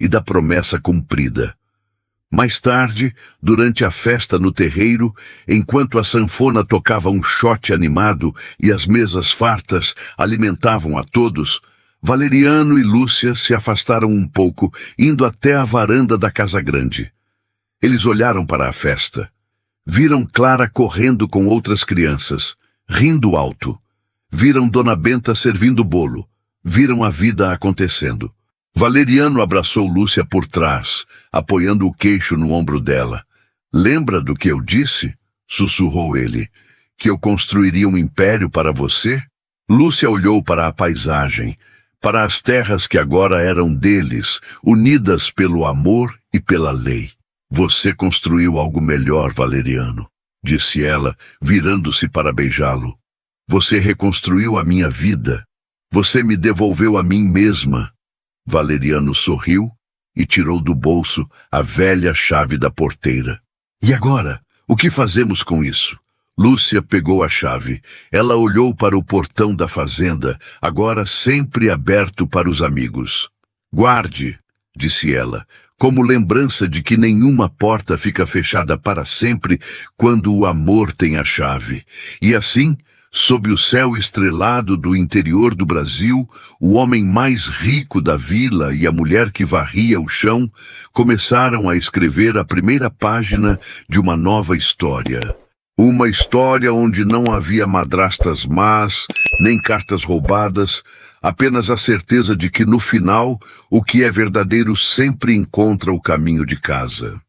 e da promessa cumprida. Mais tarde, durante a festa no terreiro, enquanto a sanfona tocava um xote animado e as mesas fartas alimentavam a todos, Valeriano e Lúcia se afastaram um pouco, indo até a varanda da casa grande. Eles olharam para a festa. Viram Clara correndo com outras crianças, rindo alto. Viram Dona Benta servindo bolo. Viram a vida acontecendo. Valeriano abraçou Lúcia por trás, apoiando o queixo no ombro dela. "Lembra do que eu disse?" sussurrou ele. "Que eu construiria um império para você?" Lúcia olhou para a paisagem, para as terras que agora eram deles, unidas pelo amor e pela lei. "Você construiu algo melhor, Valeriano", disse ela, virando-se para beijá-lo. "Você reconstruiu a minha vida. Você me devolveu a mim mesma." Valeriano sorriu e tirou do bolso a velha chave da porteira. "E agora, o que fazemos com isso?" Lúcia pegou a chave. Ela olhou para o portão da fazenda, agora sempre aberto para os amigos. "Guarde", disse ela, "como lembrança de que nenhuma porta fica fechada para sempre quando o amor tem a chave. E assim, sob o céu estrelado do interior do Brasil, o homem mais rico da vila e a mulher que varria o chão começaram a escrever a primeira página de uma nova história. Uma história onde não havia madrastas más, nem cartas roubadas, apenas a certeza de que no final, o que é verdadeiro sempre encontra o caminho de casa.